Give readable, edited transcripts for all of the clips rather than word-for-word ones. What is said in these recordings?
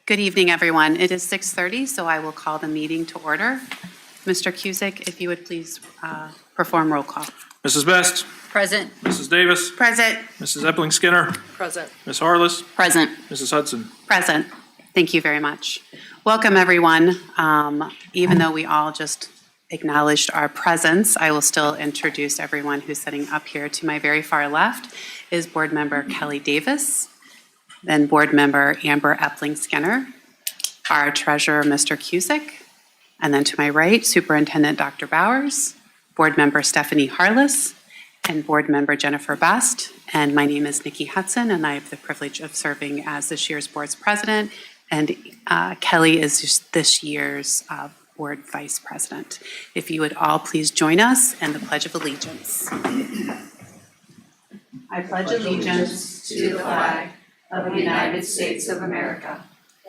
Good evening, everyone. It is 6:30, so I will call the meeting to order. Mr. Cusick, if you would please perform roll call. Mrs. Best. Present. Mrs. Davis. Present. Mrs. Epling Skinner. Present. Ms. Harless. Present. Mrs. Hudson. Present. Thank you very much. Welcome, everyone. Even though we all just acknowledged our presence, I will still introduce everyone who's sitting up here. To my very far left is Board Member Kelly Davis, then Board Member Amber Epling Skinner, our Treasurer, Mr. Cusick, and then to my right, Superintendent Dr. Bowers, Board Member Stephanie Harless, and Board Member Jennifer Best. And my name is Nikki Hudson, and I have the privilege of serving as this year's Board's President, and Kelly is this year's Board Vice President. If you would all please join us in the Pledge of Allegiance. I pledge allegiance to the flag of the United States of America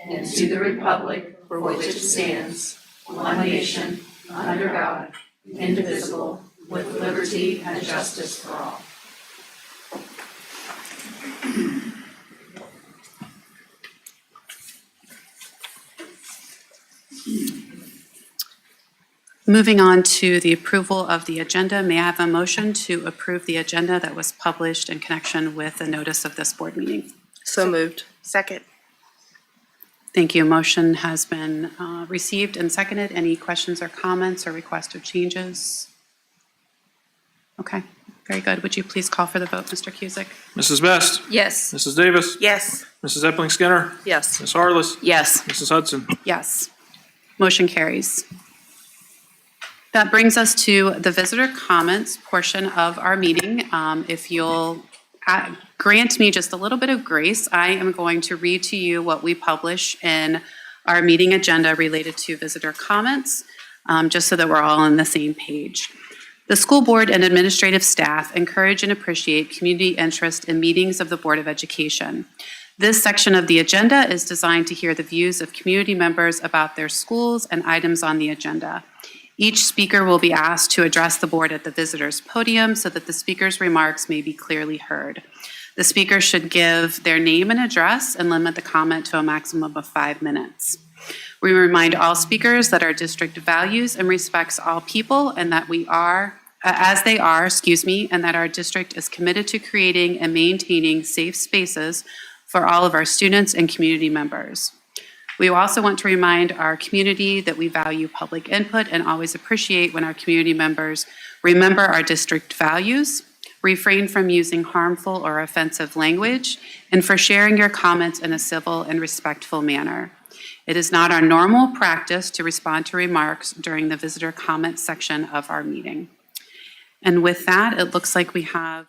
and to the republic for which it stands, one nation, under God, indivisible, with liberty and justice for all. Moving on to the approval of the agenda, may I have a motion to approve the agenda that was published in connection with the notice of this board meeting? So moved. Second. Thank you. Motion has been received and seconded. Any questions or comments or request of changes? Okay, very good. Would you please call for the vote, Mr. Cusick? Mrs. Best. Yes. Mrs. Davis. Yes. Mrs. Epling Skinner. Yes. Ms. Harless. Yes. Mrs. Hudson. Yes. Motion carries. That brings us to the visitor comments portion of our meeting. If you'll grant me just a little bit of grace, I am going to read to you what we publish in our meeting agenda related to visitor comments, just so that we're all on the same page. The school board and administrative staff encourage and appreciate community interest in meetings of the Board of Education. This section of the agenda is designed to hear the views of community members about their schools and items on the agenda. Each speaker will be asked to address the board at the visitor's podium so that the speaker's remarks may be clearly heard. The speaker should give their name and address and limit the comment to a maximum of 5 minutes. We remind all speakers that our district values and respects all people and that we are, as they are, and that our district is committed to creating and maintaining safe spaces for all of our students and community members. We also want to remind our community that we value public input and always appreciate when our community members remember our district values, refrain from using harmful or offensive language, and for sharing your comments in a civil and respectful manner. It is not our normal practice to respond to remarks during the visitor comment section of our meeting. And with that, it looks like we have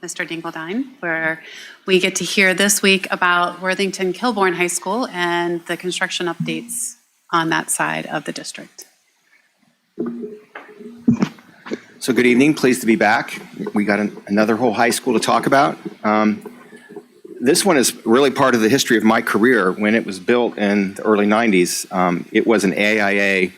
Mr. Dingeldine, where we get to hear this week about Worthington Kilbourne High School and the construction updates on that side of the district. So good evening, pleased to be back. We got another whole high school to talk about. This one is really part of the history of my career. When it was built in the early 90s, it was an AIA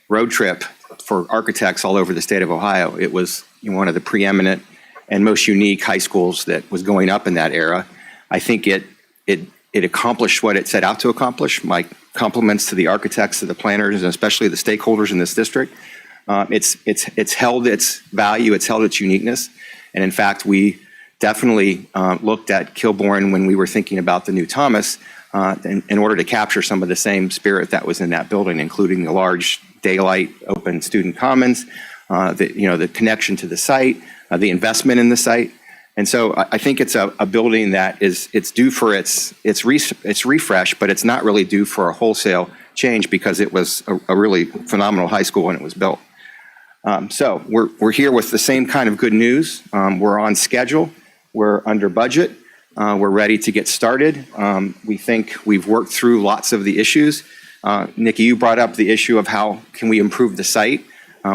road trip for architects all over the state of Ohio. It was one of the preeminent and most unique high schools that was going up in that era. I think it accomplished what it set out to accomplish. My compliments to the architects, to the planners, and especially the stakeholders in this district. It's held its value, it's held its uniqueness, and in fact, we definitely looked at Kilbourne when we were thinking about the new Thomas in order to capture some of the same spirit that was in that building, including the large daylight open student commons, the connection to the site, the investment in the site. And so I think it's a building that it's due for its refresh, but it's not really due for a wholesale change because it was a really phenomenal high school when it was built. So we're here with the same kind of good news. We're on schedule. We're under budget. We're ready to get started. We think we've worked through lots of the issues. Nikki, you brought up the issue of how can we improve the site.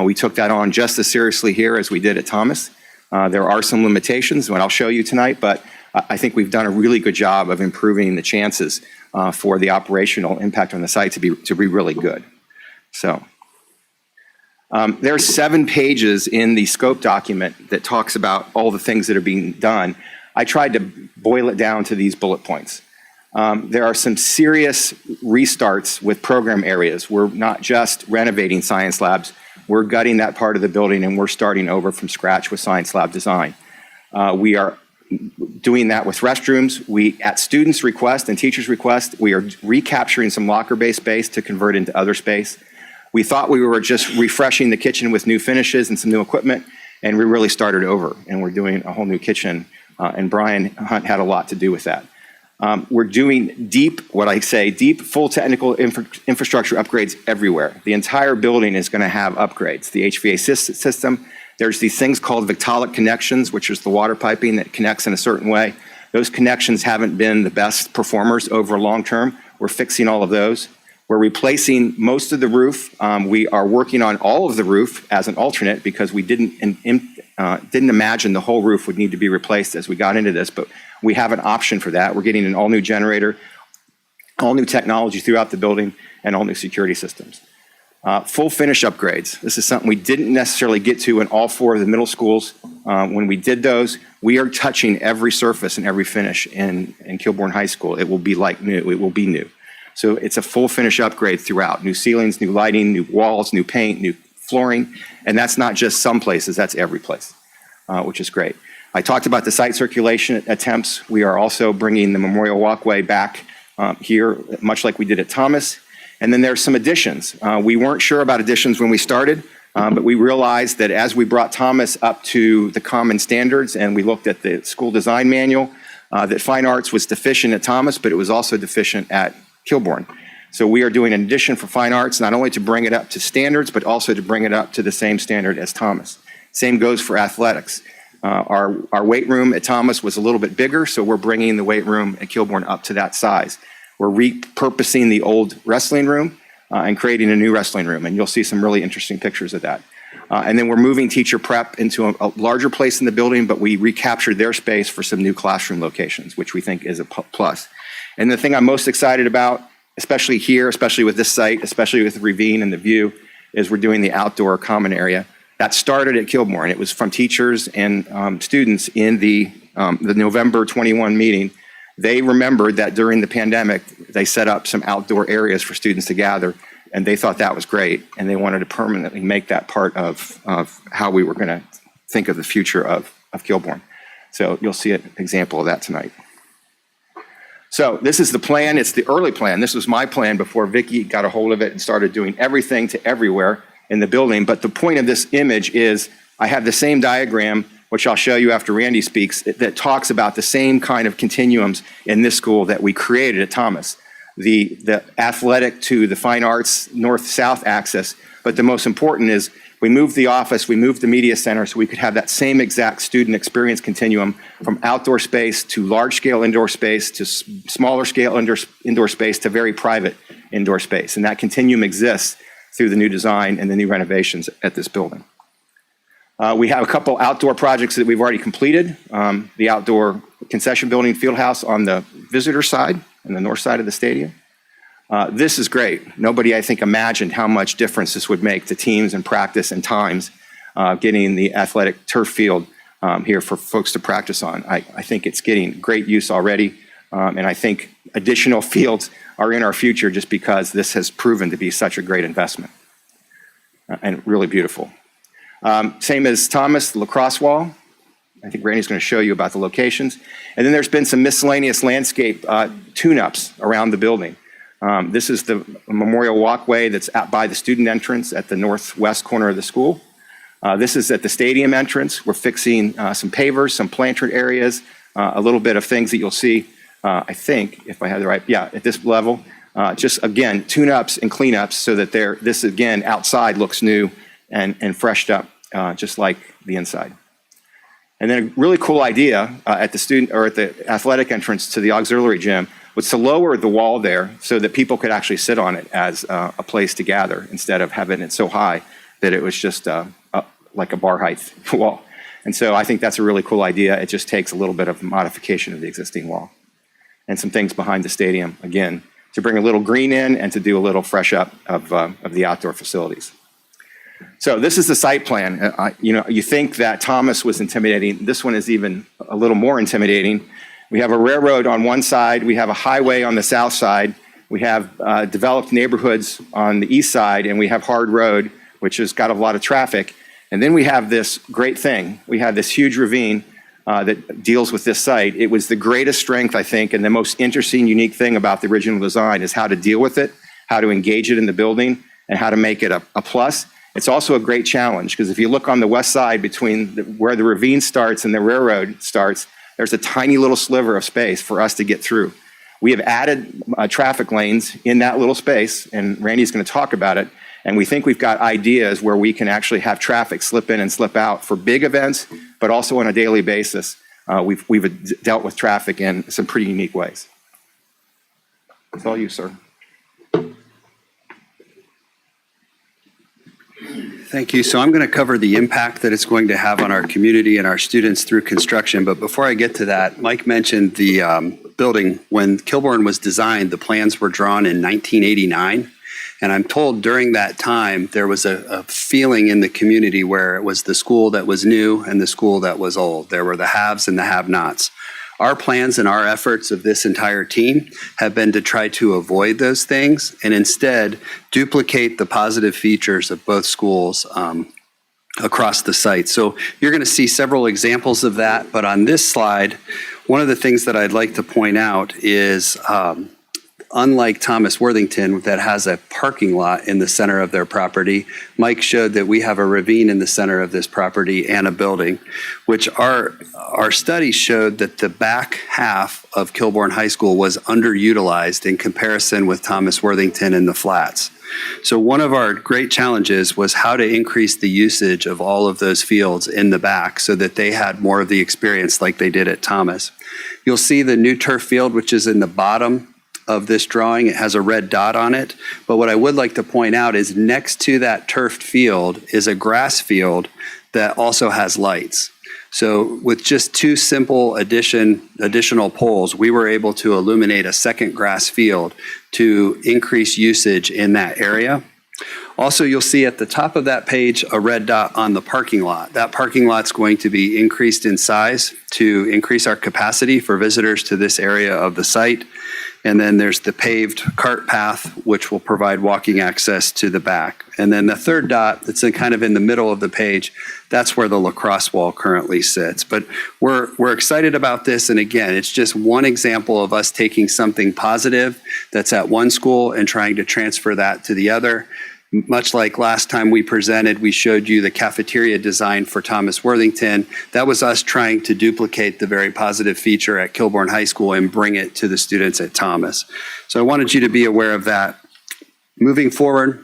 We took that on just as seriously here as we did at Thomas. There are some limitations, what I'll show you tonight, but I think we've done a really good job of improving the chances for the operational impact on the site to be really good. So there are 7 pages in the scope document that talks about all the things that are being done. I tried to boil it down to these bullet points. There are some serious restarts with program areas. We're not just renovating science labs. We're gutting that part of the building and we're starting over from scratch with science lab design. We are doing that with restrooms. At students' request and teachers' request, we are recapturing some locker-based space to convert into other space. We thought we were just refreshing the kitchen with new finishes and some new equipment, and we really started over, and we're doing a whole new kitchen, and Brian Hunt had a lot to do with that. We're doing deep full technical infrastructure upgrades everywhere. The entire building is going to have upgrades. The HVAC system, there's these things called Victaulic connections, which is the water piping that connects in a certain way. Those connections haven't been the best performers over long term. We're fixing all of those. We're replacing most of the roof. We are working on all of the roof as an alternate because we didn't imagine the whole roof would need to be replaced as we got into this, but we have an option for that. We're getting an all-new generator, all new technology throughout the building, and all new security systems. Full finish upgrades. This is something we didn't necessarily get to in all 4 of the middle schools. When we did those, we are touching every surface and every finish in Kilbourne High School. It will be like new. It will be new. So it's a full finish upgrade throughout. New ceilings, new lighting, new walls, new paint, new flooring. And that's not just some places, that's every place, which is great. I talked about the site circulation attempts. We are also bringing the Memorial Walkway back here, much like we did at Thomas. And then there's some additions. We weren't sure about additions when we started, but we realized that as we brought Thomas up to the common standards and we looked at the school design manual, that fine arts was deficient at Thomas, but it was also deficient at Kilbourne. So we are doing an addition for fine arts, not only to bring it up to standards, but also to bring it up to the same standard as Thomas. Same goes for athletics. Our weight room at Thomas was a little bit bigger, so we're bringing the weight room at Kilbourne up to that size. We're repurposing the old wrestling room and creating a new wrestling room, and you'll see some really interesting pictures of that. And then we're moving teacher prep into a larger place in the building, but we recaptured their space for some new classroom locations, which we think is a plus. And the thing I'm most excited about, especially here, especially with this site, especially with the ravine and the view, is we're doing the outdoor common area. That started at Kilbourne. It was from teachers and students in the November 21 meeting. They remembered that during the pandemic, they set up some outdoor areas for students to gather, and they thought that was great, and they wanted to permanently make that part of how we were going to think of the future of Kilbourne. So you'll see an example of that tonight. So this is the plan. It's the early plan. This was my plan before Vicki got a hold of it and started doing everything to everywhere in the building. But the point of this image is I have the same diagram, which I'll show you after Randy speaks, that talks about the same kind of continuums in this school that we created at Thomas. The athletic to the fine arts north-south axis. But the most important is We moved the office, we moved the media center so we could have that same exact student experience continuum from outdoor space to large-scale indoor space to smaller scale indoor space to very private indoor space. And that continuum exists through the new design and the new renovations at this building. We have a couple outdoor projects that we've already completed. The outdoor concession building field house on the visitor side, on the north side of the stadium. This is great. Nobody, I think, imagined how much difference this would make to teams and practice and times getting the athletic turf field here for folks to practice on. I think it's getting great use already, and I think additional fields are in our future just because this has proven to be such a great investment and really beautiful. Same as Thomas, the lacrosse wall. I think Randy's going to show you about the locations. And then there's been some miscellaneous landscape tune-ups around the building. This is the memorial walkway that's out by the student entrance at the northwest corner of the school. This is at the stadium entrance. We're fixing some pavers, some planter areas, a little bit of things that you'll see, I think, if I have the right, yeah, at this level. Just, again, tune-ups and cleanups so that this, again, outside looks new and freshed up, just like the inside. And then a really cool idea at the athletic entrance to the auxiliary gym was to lower the wall there so that people could actually sit on it as a place to gather instead of having it so high that it was just like a bar height wall. And so I think that's a really cool idea. It just takes a little bit of modification of the existing wall. And some things behind the stadium, again, to bring a little green in and to do a little fresh up of the outdoor facilities. So this is the site plan. You think that Thomas was intimidating. This one is even a little more intimidating. We have a railroad on one side. We have a highway on the south side. We have developed neighborhoods on the east side, and we have Hard Road, which has got a lot of traffic. And then we have this great thing. We have this huge ravine that deals with this site. It was the greatest strength, I think, and the most interesting, unique thing about the original design is how to deal with it, how to engage it in the building, and how to make it a plus. It's also a great challenge because if you look on the west side between where the ravine starts and the railroad starts, there's a tiny little sliver of space for us to get through. We have added traffic lanes in that little space, and Randy's going to talk about it. And we think we've got ideas where we can actually have traffic slip in and slip out for big events, but also on a daily basis. We've dealt with traffic in some pretty unique ways. It's all you, sir. Thank you. So I'm going to cover the impact that it's going to have on our community and our students through construction. But before I get to that, Mike mentioned the building. When Kilbourne was designed, the plans were drawn in 1989. And I'm told during that time, there was a feeling in the community where it was the school that was new and the school that was old. There were the haves and the have-nots. Our plans and our efforts of this entire team have been to try to avoid those things and instead duplicate the positive features of both schools across the site. So you're going to see several examples of that. But on this slide, one of the things that I'd like to point out is unlike Thomas Worthington that has a parking lot in the center of their property, Mike showed that we have a ravine in the center of this property and a building, which our study showed that the back half of Kilbourne High School was underutilized in comparison with Thomas Worthington and the flats. So one of our great challenges was how to increase the usage of all of those fields in the back so that they had more of the experience like they did at Thomas. You'll see the new turf field, which is in the bottom of this drawing. It has a red dot on it. But what I would like to point out is next to that turfed field is a grass field that also has lights. So with just two simple additional poles, we were able to illuminate a second grass field to increase usage in that area. Also, you'll see at the top of that page a red dot on the parking lot. That parking lot's going to be increased in size to increase our capacity for visitors to this area of the site. And then there's the paved cart path, which will provide walking access to the back. And then the third dot that's kind of in the middle of the page, that's where the lacrosse wall currently sits. But we're excited about this. And again, it's just one example of us taking something positive that's at one school and trying to transfer that to the other. Much like last time we presented, we showed you the cafeteria design for Thomas Worthington. That was us trying to duplicate the very positive feature at Kilbourne High School and bring it to the students at Thomas. So I wanted you to be aware of that. Moving forward,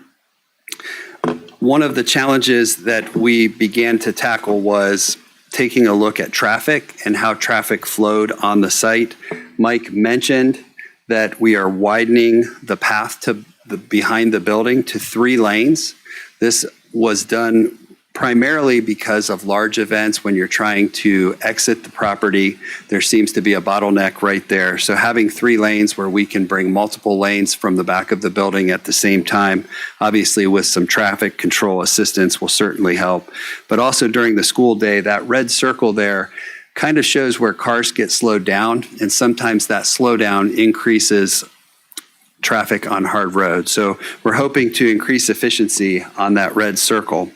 one of the challenges that we began to tackle was taking a look at traffic and how traffic flowed on the site. Mike mentioned that we are widening the path to behind the building to 3 lanes. This was done primarily because of large events. When you're trying to exit the property, there seems to be a bottleneck right there. So having 3 lanes where we can bring multiple lanes from the back of the building at the same time, obviously with some traffic control assistance, will certainly help. But also during the school day, that red circle there kind of shows where cars get slowed down, and sometimes that slowdown increases traffic on hard roads. So we're hoping to increase efficiency on that red circle.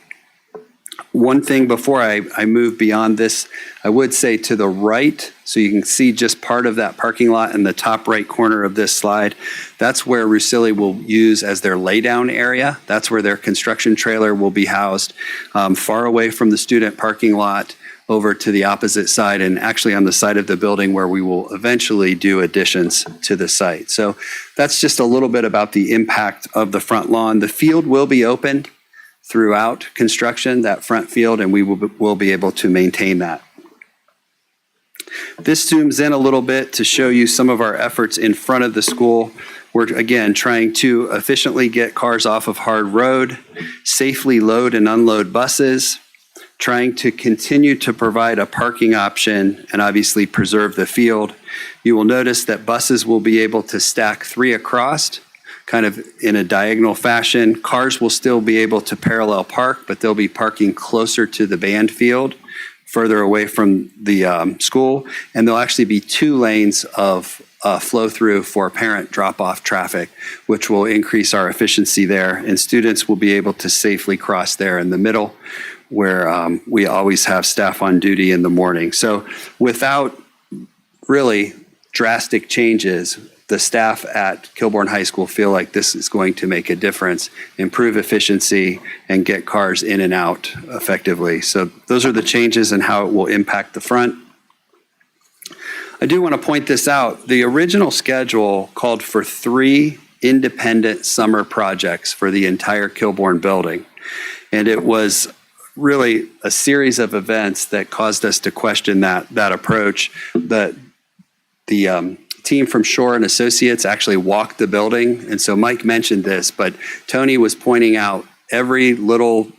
One thing before I move beyond this, I would say to the right, so you can see just part of that parking lot in the top right corner of this slide, that's where Russilli will use as their laydown area. That's where their construction trailer will be housed, far away from the student parking lot, over to the opposite side, and actually on the side of the building where we will eventually do additions to the site. So that's just a little bit about the impact of the front lawn. The field will be open throughout construction, that front field, and we will be able to maintain that. This zooms in a little bit to show you some of our efforts in front of the school. We're, again, trying to efficiently get cars off of hard road, safely load and unload buses, trying to continue to provide a parking option and obviously preserve the field. You will notice that buses will be able to stack 3 across, kind of in a diagonal fashion. Cars will still be able to parallel park, but they'll be parking closer to the band field, further away from the school. And there'll actually be 2 lanes of flow through for parent drop-off traffic, which will increase our efficiency there. And students will be able to safely cross there in the middle, where we always have staff on duty in the morning. So without really drastic changes, the staff at Kilbourne High School feel like this is going to make a difference, improve efficiency, and get cars in and out effectively. So those are the changes and how it will impact the front. I do want to point this out. The original schedule called for 3 independent summer projects for the entire Kilbourne building. And it was really a series of events that caused us to question that approach. The team from Shore and Associates actually walked the building. And so Mike mentioned this, but Tony was pointing out every little,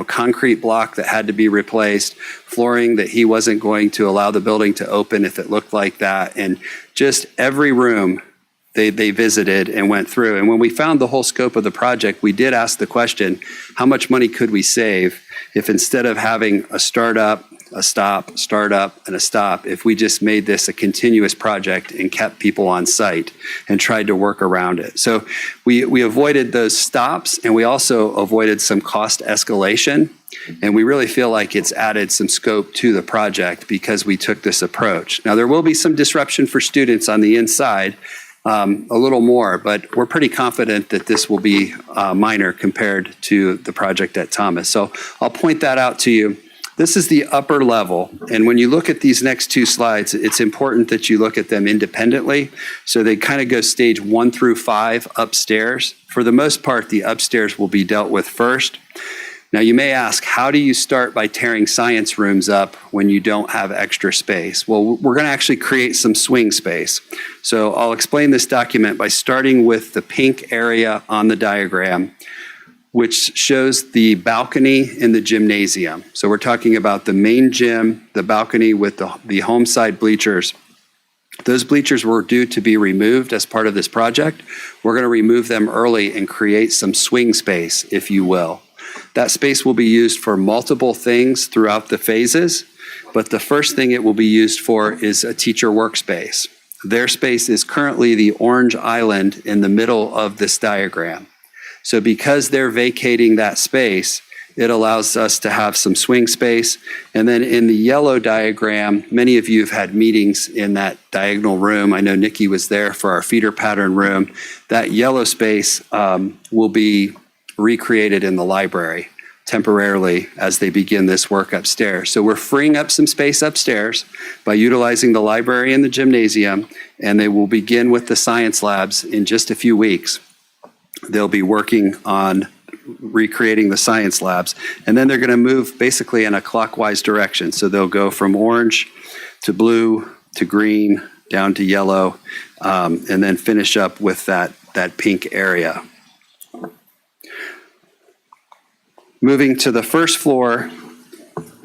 concrete block that had to be replaced, flooring that he wasn't going to allow the building to open if it looked like that. And just every room they visited and went through. And when we found the whole scope of the project, we did ask the question, how much money could we save if instead of having a startup, a stop, startup, and a stop, if we just made this a continuous project and kept people on site and tried to work around it. So we avoided those stops, and we also avoided some cost escalation. And we really feel like it's added some scope to the project because we took this approach. Now, there will be some disruption for students on the inside, a little more, but we're pretty confident that this will be minor compared to the project at Thomas. So I'll point that out to you. This is the upper level. And when you look at these next 2 slides, it's important that you look at them independently. So they kind of go stage 1 through 5 upstairs. For the most part, the upstairs will be dealt with first. Now, you may ask, how do you start by tearing science rooms up when you don't have extra space? Well, we're going to actually create some swing space. So I'll explain this document by starting with the pink area on the diagram, which shows the balcony in the gymnasium. So we're talking about the main gym, the balcony with the home side bleachers. Those bleachers were due to be removed as part of this project. We're going to remove them early and create some swing space, if you will. That space will be used for multiple things throughout the phases, but the first thing it will be used for is a teacher workspace. Their space is currently the orange island in the middle of this diagram. So because they're vacating that space, it allows us to have some swing space. And then in the yellow diagram, many of you have had meetings in that diagonal room. I know Nikki was there for our feeder pattern room. That yellow space will be recreated in the library temporarily as they begin this work upstairs. So we're freeing up some space upstairs by utilizing the library and the gymnasium, and they will begin with the science labs in just a few weeks. They'll be working on recreating the science labs. And then they're going to move basically in a clockwise direction. So they'll go from orange to blue to green down to yellow, and then finish up with that pink area. Moving to the first floor,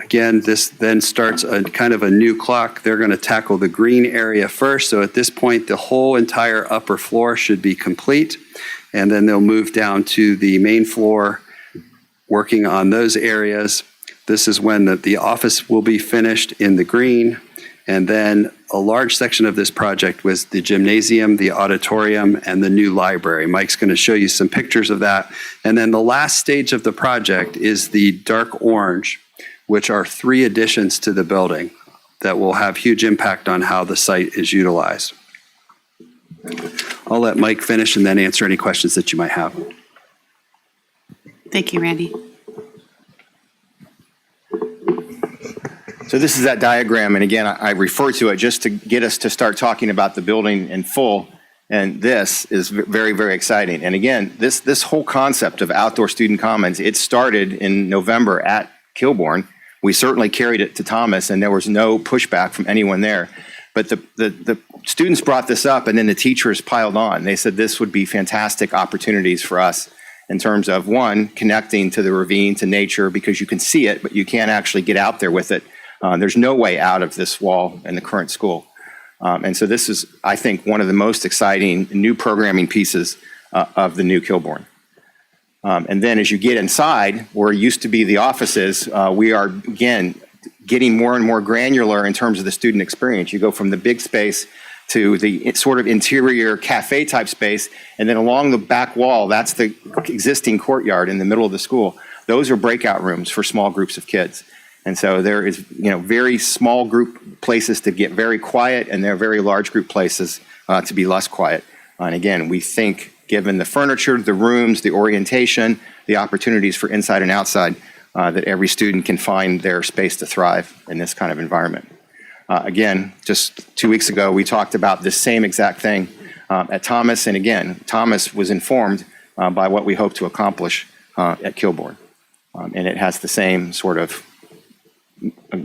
again, this then starts a kind of a new clock. They're going to tackle the green area first. So at this point, the whole entire upper floor should be complete. And then they'll move down to the main floor, working on those areas. This is when the office will be finished in the green. And then a large section of this project was the gymnasium, the auditorium, and the new library. Mike's going to show you some pictures of that. And then the last stage of the project is the dark orange, which are 3 additions to the building that will have huge impact on how the site is utilized. I'll let Mike finish and then answer any questions that you might have. Thank you, Randy. So this is that diagram, and again, I refer to it just to get us to start talking about the building in full, and this is very, very exciting. And again, this whole concept of outdoor student commons, it started in November at Kilbourne. We certainly carried it to Thomas, and there was no pushback from anyone there. But the students brought this up, and then the teachers piled on. They said this would be fantastic opportunities for us in terms of, one, connecting to the ravine, to nature, because you can see it, but you can't actually get out there with it. There's no way out of this wall in the current school. And so this is, I think, one of the most exciting new programming pieces of the new Kilbourne. And then as you get inside, where it used to be the offices, we are, again, getting more and more granular in terms of the student experience. You go from the big space to the sort of interior cafe type space, and then along the back wall, that's the existing courtyard in the middle of the school. Those are breakout rooms for small groups of kids. And so there is, very small group places to get very quiet, and there are very large group places to be less quiet. And again, we think, given the furniture, the rooms, the orientation, the opportunities for inside and outside, that every student can find their space to thrive in this kind of environment. Again, just 2 weeks ago, we talked about this same exact thing at Thomas. And again, Thomas was informed by what we hope to accomplish at Kilbourne. And it has the same sort of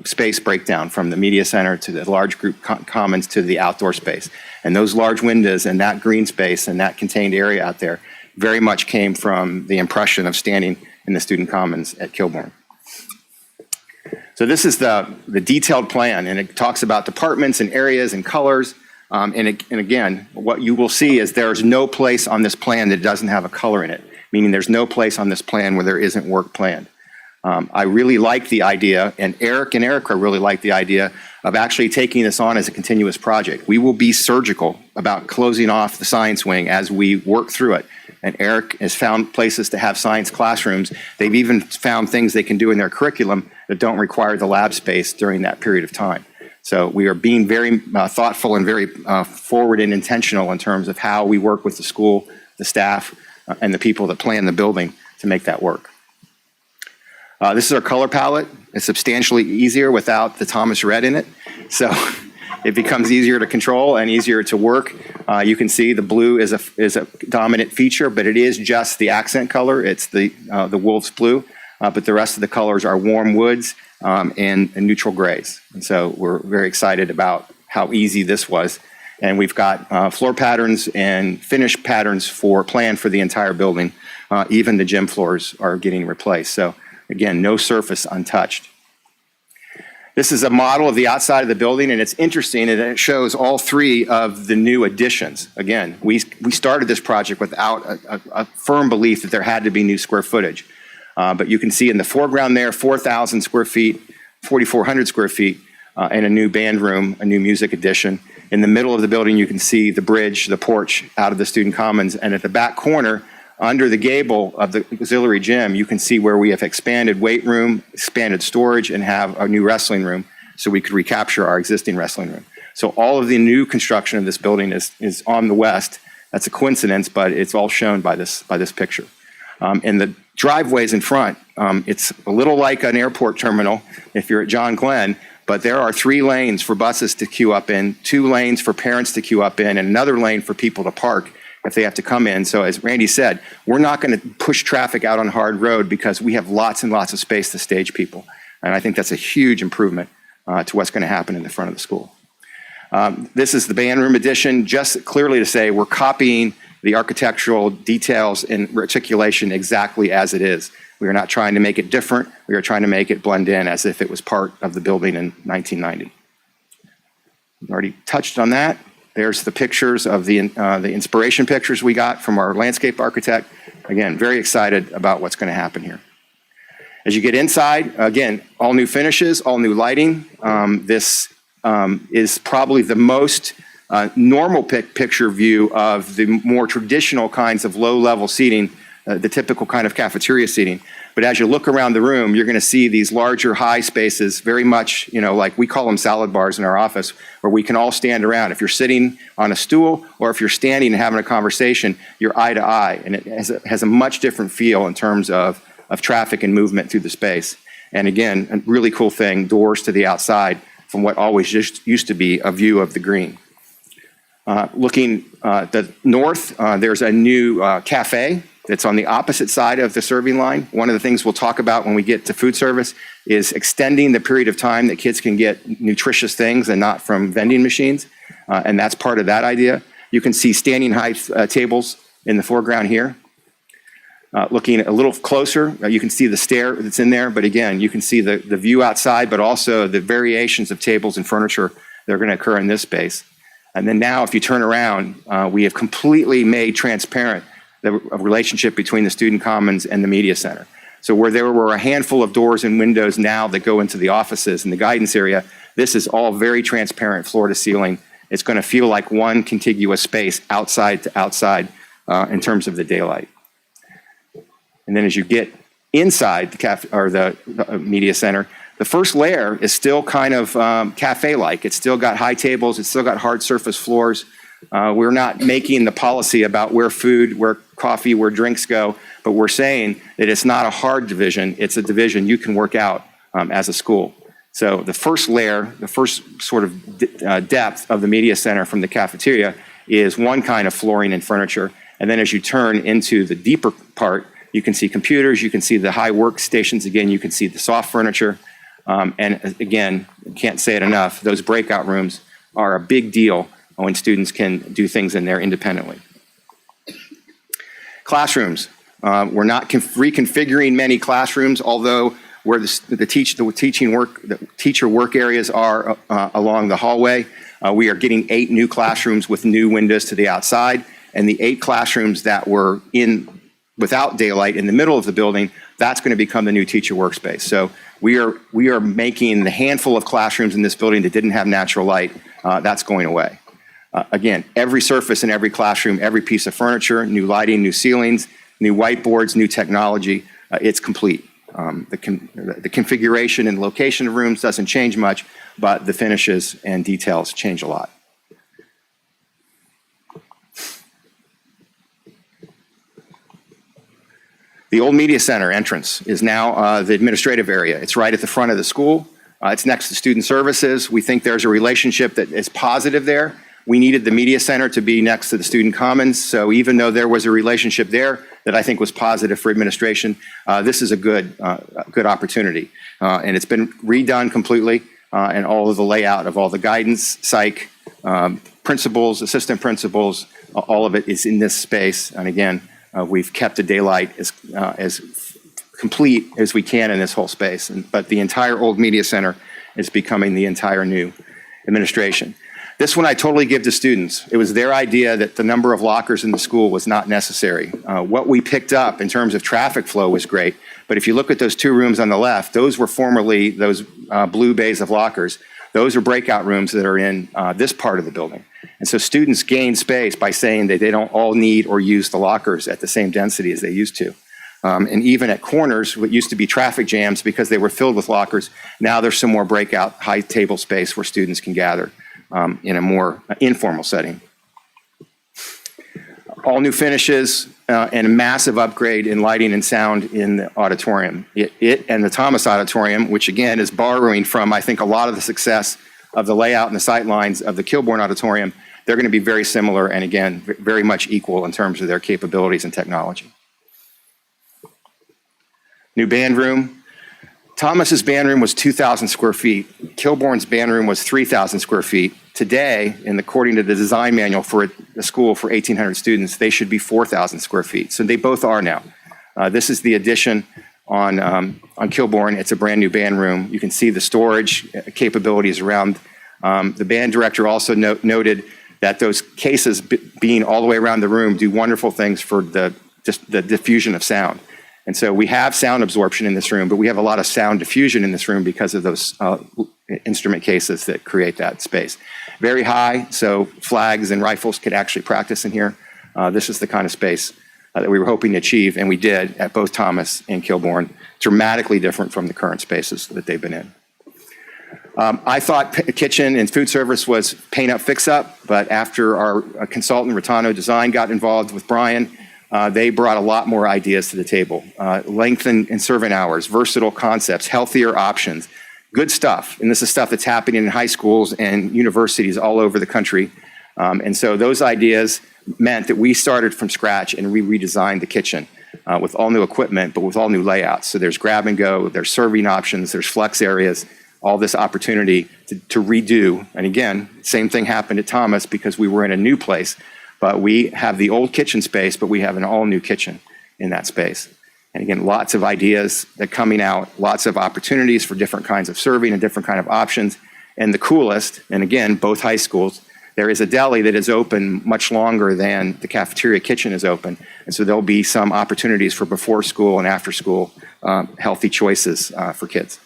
space breakdown from the media center to the large group commons to the outdoor space. And those large windows and that green space and that contained area out there very much came from the impression of standing in the student commons at Kilbourne. So this is the detailed plan, and it talks about departments and areas and colors. And again, what you will see is there's no place on this plan that doesn't have a color in it, meaning there's no place on this plan where there isn't work planned. I really like the idea, and Eric and Erica really like the idea of actually taking this on as a continuous project. We will be surgical about closing off the science wing as we work through it. And Eric has found places to have science classrooms. They've even found things they can do in their curriculum that don't require the lab space during that period of time. So we are being very thoughtful and very forward and intentional in terms of how we work with the school, the staff, and the people that plan the building to make that work. This is our color palette. It's substantially easier without the Thomas red in it. So it becomes easier to control and easier to work. You can see the blue is a dominant feature, but it is just the accent color. It's the wolf's blue, but the rest of the colors are warm woods and neutral grays. And so we're very excited about how easy this was. And we've got floor patterns and finish patterns planned for the entire building. Even the gym floors are getting replaced. So again, no surface untouched. This is a model of the outside of the building, and it's interesting, and it shows all 3 of the new additions. Again, we started this project without a firm belief that there had to be new square footage. But you can see in the foreground there, 4,000 square feet, 4,400 square feet, and a new band room, a new music addition. In the middle of the building, you can see the bridge, the porch out of the student commons, and at the back corner, under the gable of the auxiliary gym, you can see where we have expanded weight room, expanded storage, and have a new wrestling room so we could recapture our existing wrestling room. So all of the new construction of this building is on the west. That's a coincidence, but it's all shown by this picture. And the driveways in front, it's a little like an airport terminal if you're at John Glenn, but there are 3 lanes for buses to queue up in, 2 lanes for parents to queue up in, and another lane for people to park if they have to come in. So as Randy said, we're not going to push traffic out on Hard Road because we have lots and lots of space to stage people. And I think that's a huge improvement to what's going to happen in the front of the school. This is the band room addition, just clearly to say we're copying the architectural details and reticulation exactly as it is. We are not trying to make it different. We are trying to make it blend in as if it was part of the building in 1990. I've already touched on that. There's the pictures of the inspiration pictures we got from our landscape architect. Again, very excited about what's going to happen here. As you get inside, again, all new finishes, all new lighting. This is probably the most normal picture view of the more traditional kinds of low-level seating, the typical kind of cafeteria seating. But as you look around the room, you're going to see these larger high spaces, very much, like we call them salad bars in our office, where we can all stand around. If you're sitting on a stool or if you're standing and having a conversation, you're eye to eye. And it has a much different feel in terms of traffic and movement through the space. And again, a really cool thing, doors to the outside from what always just used to be a view of the green. Looking the north, there's a new cafe that's on the opposite side of the serving line. One of the things we'll talk about when we get to food service is extending the period of time that kids can get nutritious things and not from vending machines. And that's part of that idea. You can see standing height tables in the foreground here. Looking a little closer, you can see the stair that's in there. But again, you can see the view outside, but also the variations of tables and furniture that are going to occur in this space. And then now if you turn around, we have completely made transparent the relationship between the student commons and the media center. So where there were a handful of doors and windows now that go into the offices and the guidance area, this is all very transparent floor to ceiling. It's going to feel like one contiguous space outside to outside in terms of the daylight. And then as you get inside the media center, the first layer is still kind of cafe-like. It's still got high tables. It's still got hard surface floors. We're not making the policy about where food, where coffee, where drinks go, but we're saying that it's not a hard division. It's a division you can work out as a school. So the first layer, the first sort of depth of the media center from the cafeteria is one kind of flooring and furniture. And then as you turn into the deeper part, you can see computers, you can see the high workstations again, you can see the soft furniture. And again, can't say it enough, those breakout rooms are a big deal when students can do things in there independently. Classrooms. We're not reconfiguring many classrooms, although where the teacher work areas are along the hallway, we are getting 8 new classrooms with new windows to the outside, and the 8 classrooms that were without daylight in the middle of the building, that's going to become the new teacher workspace. So we are making the handful of classrooms in this building that didn't have natural light, that's going away. Again, every surface in every classroom, every piece of furniture, new lighting, new ceilings, new whiteboards, new technology, it's complete. The configuration and location of rooms doesn't change much, but the finishes and details change a lot. The old media center entrance is now the administrative area. It's right at the front of the school. It's next to student services. We think there's a relationship that is positive there. We needed the media center to be next to the student commons. So even though there was a relationship there that I think was positive for administration, this is a good opportunity. And it's been redone completely, and all of the layout of all the guidance, psych, principals, assistant principals, all of it is in this space. And again, we've kept the daylight as complete as we can in this whole space. But the entire old media center is becoming the entire new administration. This one I totally give to students. It was their idea that the number of lockers in the school was not necessary. What we picked up in terms of traffic flow was great, but if you look at those 2 rooms on the left, those were formerly those blue bays of lockers. Those are breakout rooms that are in this part of the building. And so students gain space by saying that they don't all need or use the lockers at the same density as they used to. And even at corners, what used to be traffic jams because they were filled with lockers, now there's some more breakout high table space where students can gather in a more informal setting. All new finishes and a massive upgrade in lighting and sound in the auditorium. It and the Thomas Auditorium, which again is borrowing from, I think, a lot of the success of the layout and the sight lines of the Kilbourne Auditorium. they're going to be very similar and again, very much equal in terms of their capabilities and technology. New band room. Thomas's band room was 2,000 square feet. Kilbourne's band room was 3,000 square feet. Today, and according to the design manual for a school for 1,800 students, they should be 4,000 square feet. So they both are now. This is the addition on Kilbourne. It's a brand new band room. You can see the storage capabilities around. The band director also noted that those cases being all the way around the room do wonderful things for just the diffusion of sound. And so we have sound absorption in this room, but we have a lot of sound diffusion in this room because of those instrument cases that create that space. Very high, so flags and rifles could actually practice in here. This is the kind of space that we were hoping to achieve, and we did at both Thomas and Kilbourne, dramatically different from the current spaces that they've been in. I thought kitchen and food service was paint up, fix up, but after our consultant, Rotano Design, got involved with Brian, they brought a lot more ideas to the table. Lengthen in serving hours, versatile concepts, healthier options, good stuff. And this is stuff that's happening in high schools and universities all over the country. And so those ideas meant that we started from scratch and we redesigned the kitchen with all new equipment, but with all new layouts. So there's grab and go, there's serving options, there's flex areas, all this opportunity to redo. And again, same thing happened at Thomas because we were in a new place. But we have the old kitchen space, but we have an all-new kitchen in that space. And again, lots of ideas that are coming out, lots of opportunities for different kinds of serving and different kind of options. And the coolest, and again, both high schools, there is a deli that is open much longer than the cafeteria kitchen is open. And so there'll be some opportunities for before school and after school healthy choices for kids.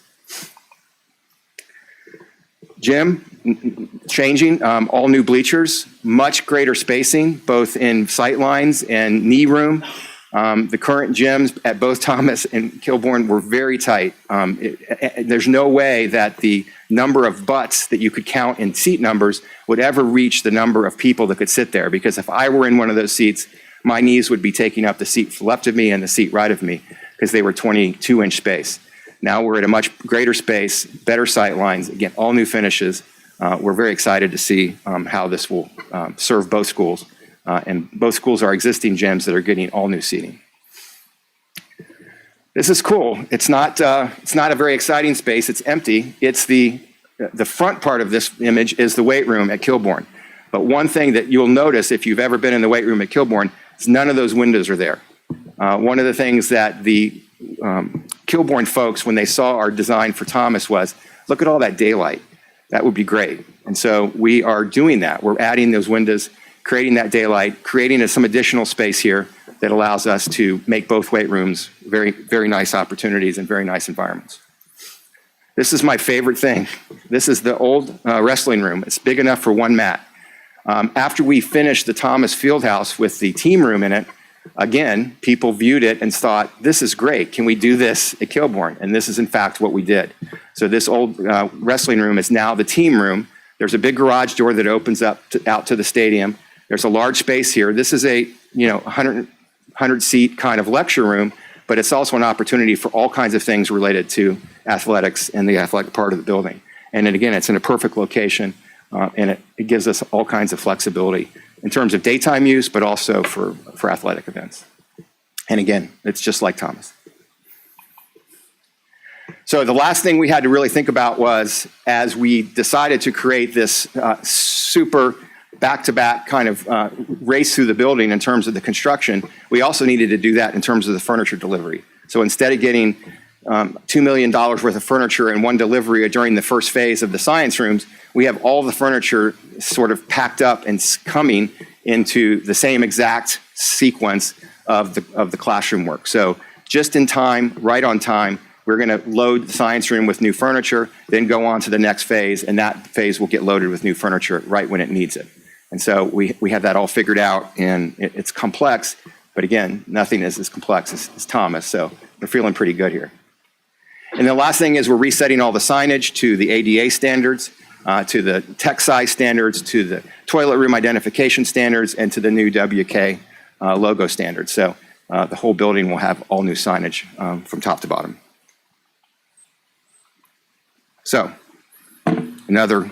Gym, changing, all new bleachers, much greater spacing, both in sight lines and knee room. The current gyms at both Thomas and Kilbourne were very tight. There's no way that the number of butts that you could count in seat numbers would ever reach the number of people that could sit there. Because if I were in one of those seats, my knees would be taking up the seat left of me and the seat right of me because they were 22-inch space. Now we're at a much greater space, better sight lines, again, all new finishes. We're very excited to see how this will serve both schools. And both schools are existing gyms that are getting all new seating. This is cool. It's not a very exciting space. It's empty. It's the front part of this image is the weight room at Kilbourne. But one thing that you'll notice if you've ever been in the weight room at Kilbourne is none of those windows are there. One of the things that the Kilbourne folks, when they saw our design for Thomas, was look at all that daylight. That would be great. And so we are doing that. We're adding those windows, creating that daylight, creating some additional space here that allows us to make both weight rooms very, very nice opportunities and very nice environments. This is my favorite thing. This is the old wrestling room. It's big enough for one mat. After we finished the Thomas Fieldhouse with the team room in it, again, people viewed it and thought, this is great. Can we do this at Kilbourne? And this is, in fact, what we did. So this old wrestling room is now the team room. There's a big garage door that opens up out to the stadium. There's a large space here. This is a 100-seat kind of lecture room, but it's also an opportunity for all kinds of things related to athletics and the athletic part of the building. And then again, it's in a perfect location, and it gives us all kinds of flexibility in terms of daytime use, but also for athletic events. And again, it's just like Thomas. So the last thing we had to really think about was, as we decided to create this super back-to-back kind of race through the building in terms of the construction, we also needed to do that in terms of the furniture delivery. So instead of getting $2 million worth of furniture in one delivery during the first phase of the science rooms, we have all the furniture sort of packed up and coming into the same exact sequence of the classroom work. So just in time, right on time, we're going to load the science room with new furniture, then go on to the next phase, and that phase will get loaded with new furniture right when it needs it. And so we have that all figured out, and it's complex, but again, nothing is as complex as Thomas, so we're feeling pretty good here. And the last thing is we're resetting all the signage to the ADA standards, to the tech size standards, to the toilet room identification standards, and to the new WK logo standards. So the whole building will have all new signage from top to bottom. So another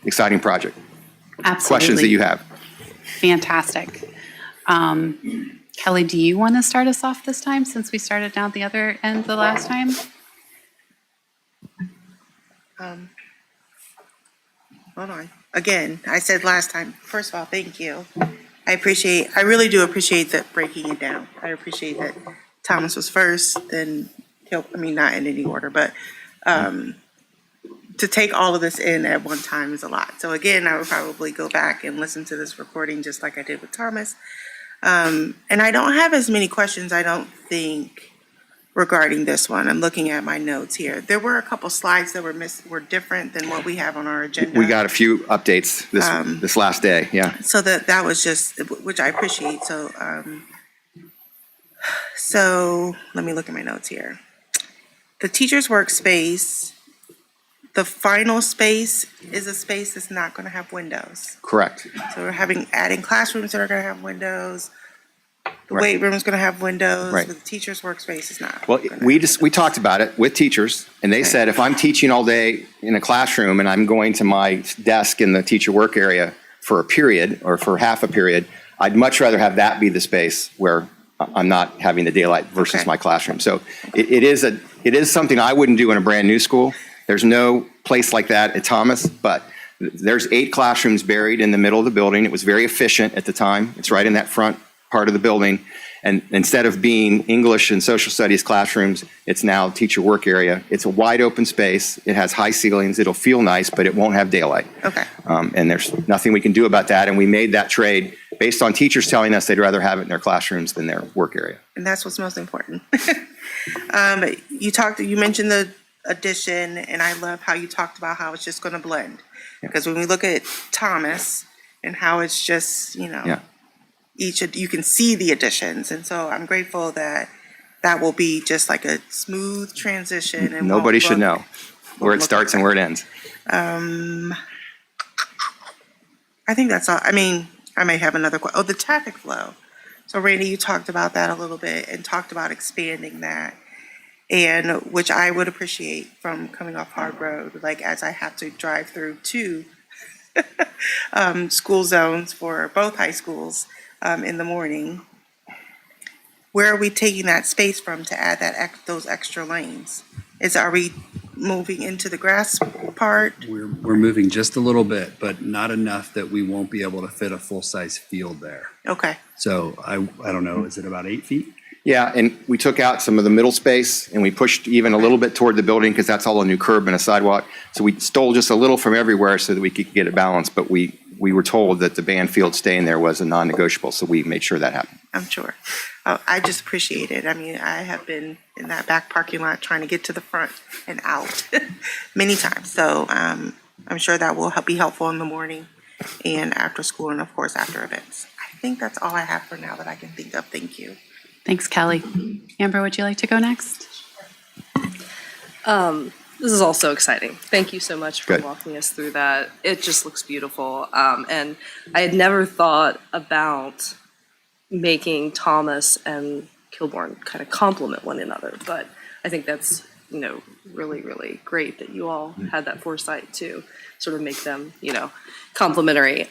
exciting project. Absolutely. questions that you have. Fantastic. Kelly, do you want to start us off this time since we started down the other end the last time? Hold on. Again, I said last time, first of all, thank you. I really do appreciate that breaking it down. I appreciate that Thomas was first, then, not in any order, but to take all of this in at one time is a lot. So again, I would probably go back and listen to this recording just like I did with Thomas. And I don't have as many questions, I don't think, regarding this one. I'm looking at my notes here. There were a couple slides that were different than what we have on our agenda. We got a few updates this last day, yeah. So that was just, which I appreciate. So let me look at my notes here. The teacher's workspace, the final space is a space that's not going to have windows. Correct. So we're adding classrooms that are going to have windows. The Right. weight room is going to have windows, Right. but the teacher's workspace is not. Well, gonna we have talked about it with teachers, and they said if I'm teaching all day in a classroom and I'm going to my desk in the teacher work area for a period or for half a period, I'd much rather have that be the space where I'm not having the daylight versus Okay. my classroom. So it is something I wouldn't do in a brand new school. There's no place like that at Thomas, but there's 8 classrooms buried in the middle of the building. It was very efficient at the time. It's right in that front part of the building. And instead of being English and social studies classrooms, it's now teacher work area. It's a wide open space. It has high ceilings. It'll feel nice, but it won't have daylight. Okay. And there's nothing we can do about that. And we made that trade based on teachers telling us they'd rather have it in their classrooms than their work area. And that's what's most important. You mentioned the addition, and I love how you talked about how it's just going to blend. Because when we look at Thomas and how it's just, Yeah. you can see the additions. And so I'm grateful that will be just like a smooth transition. And Nobody should know where it look starts and where it ends. I think that's all. I may have another question. Oh, the traffic flow. So Randy, you talked about that a little bit and talked about expanding that, and which I would appreciate from coming off Hard Road, like as I have to drive through 2 school zones for both high schools in the morning. Where are we taking that space from to add those extra lanes? Are we moving into the grass part? We're moving just a little bit, but not enough that we won't be able to fit a full-size field there. Okay. So I don't know, is it about 8 feet? Yeah, and we took out some of the middle space and we pushed even a little bit toward the building because that's all a new curb and a sidewalk. So we stole just a little from everywhere so that we could get it balanced, but we were told that the band field staying there was a non-negotiable, so we made sure that happened. I'm sure. I just appreciate it. I have been in that back parking lot trying to get to the front and out many times. So I'm sure that will be helpful in the morning and after school and of course after events. I think that's all I have for now that I can think of. Thank you. Thanks, Kelly. Amber, would you like to go next? This is also exciting. Thank you so much for Good. walking us through that. It just looks beautiful. And I had never thought about making Thomas and Kilbourne kind of complement one another, but I think that's, really, really great that you all had that foresight to sort of make them, complementary.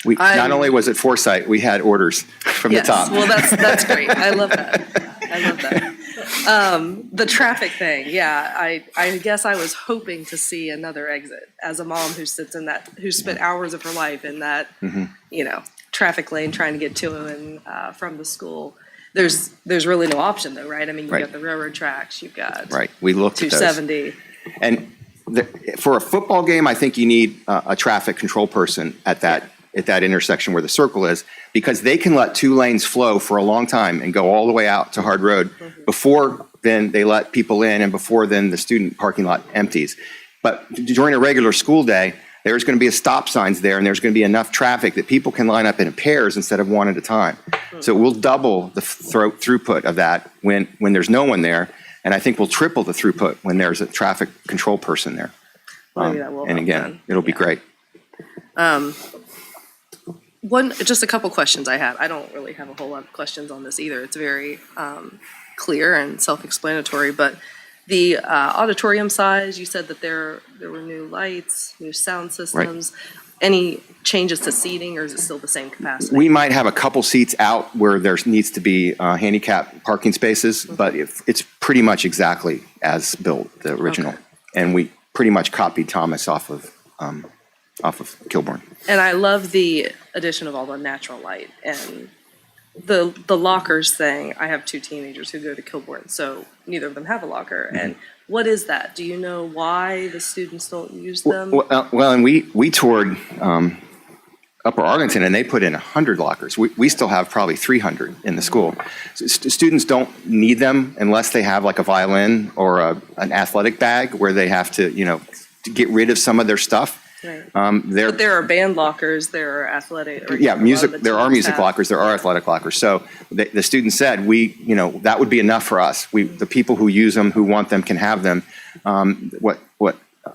Not only was it foresight, we had orders from the Yes, top. well, that's great. I love that. The traffic thing, yeah, I guess I was hoping to see another exit as a mom who spent hours of her life in that, traffic lane trying to get to and from the school. There's really no option though, right? You've Right. got the railroad tracks, you've got Right, we looked at those. 270. And for a football game, I think you need a traffic control person at that intersection where the circle is, because they can let 2 lanes flow for a long time and go all the way out to Hard Road. Before then, they let people in, and before then, the student parking lot empties. But during a regular school day, there's going to be stop signs there, and there's going to be enough traffic that people can line up in pairs instead of one at a time. So we'll double the throughput of that when there's no one there, and I think we'll triple the throughput when there's a traffic control person there. Maybe that will And help again, then. it'll be great. Just a couple questions I have. I don't really have a whole lot of questions on this either. It's very clear and self-explanatory, but the auditorium size, you said that there were new lights, new sound systems. any changes to seating, or is it still the same capacity? We might have a couple seats out where there needs to be handicap parking spaces, but it's pretty much exactly as built, the original. Okay. And we pretty much copied Thomas off of Kilbourne. And I love the addition of all the natural light and the lockers thing. I have two teenagers who go to Kilbourne, so neither of them have a locker. And what is that? Do you know why the students don't use them? Well, and we toured Upper Arlington, and they put in 100 lockers. We still have probably 300 in the school. Students don't need them unless they have like a violin or an athletic bag where they have to, to get rid of some of their stuff. Right. But But there are band lockers, there are athletic. Or yeah, a lot music. of the There are teams music have- lockers. There are athletic lockers. So the student said, that would be enough for us. The people who use them, who want them, can have them. What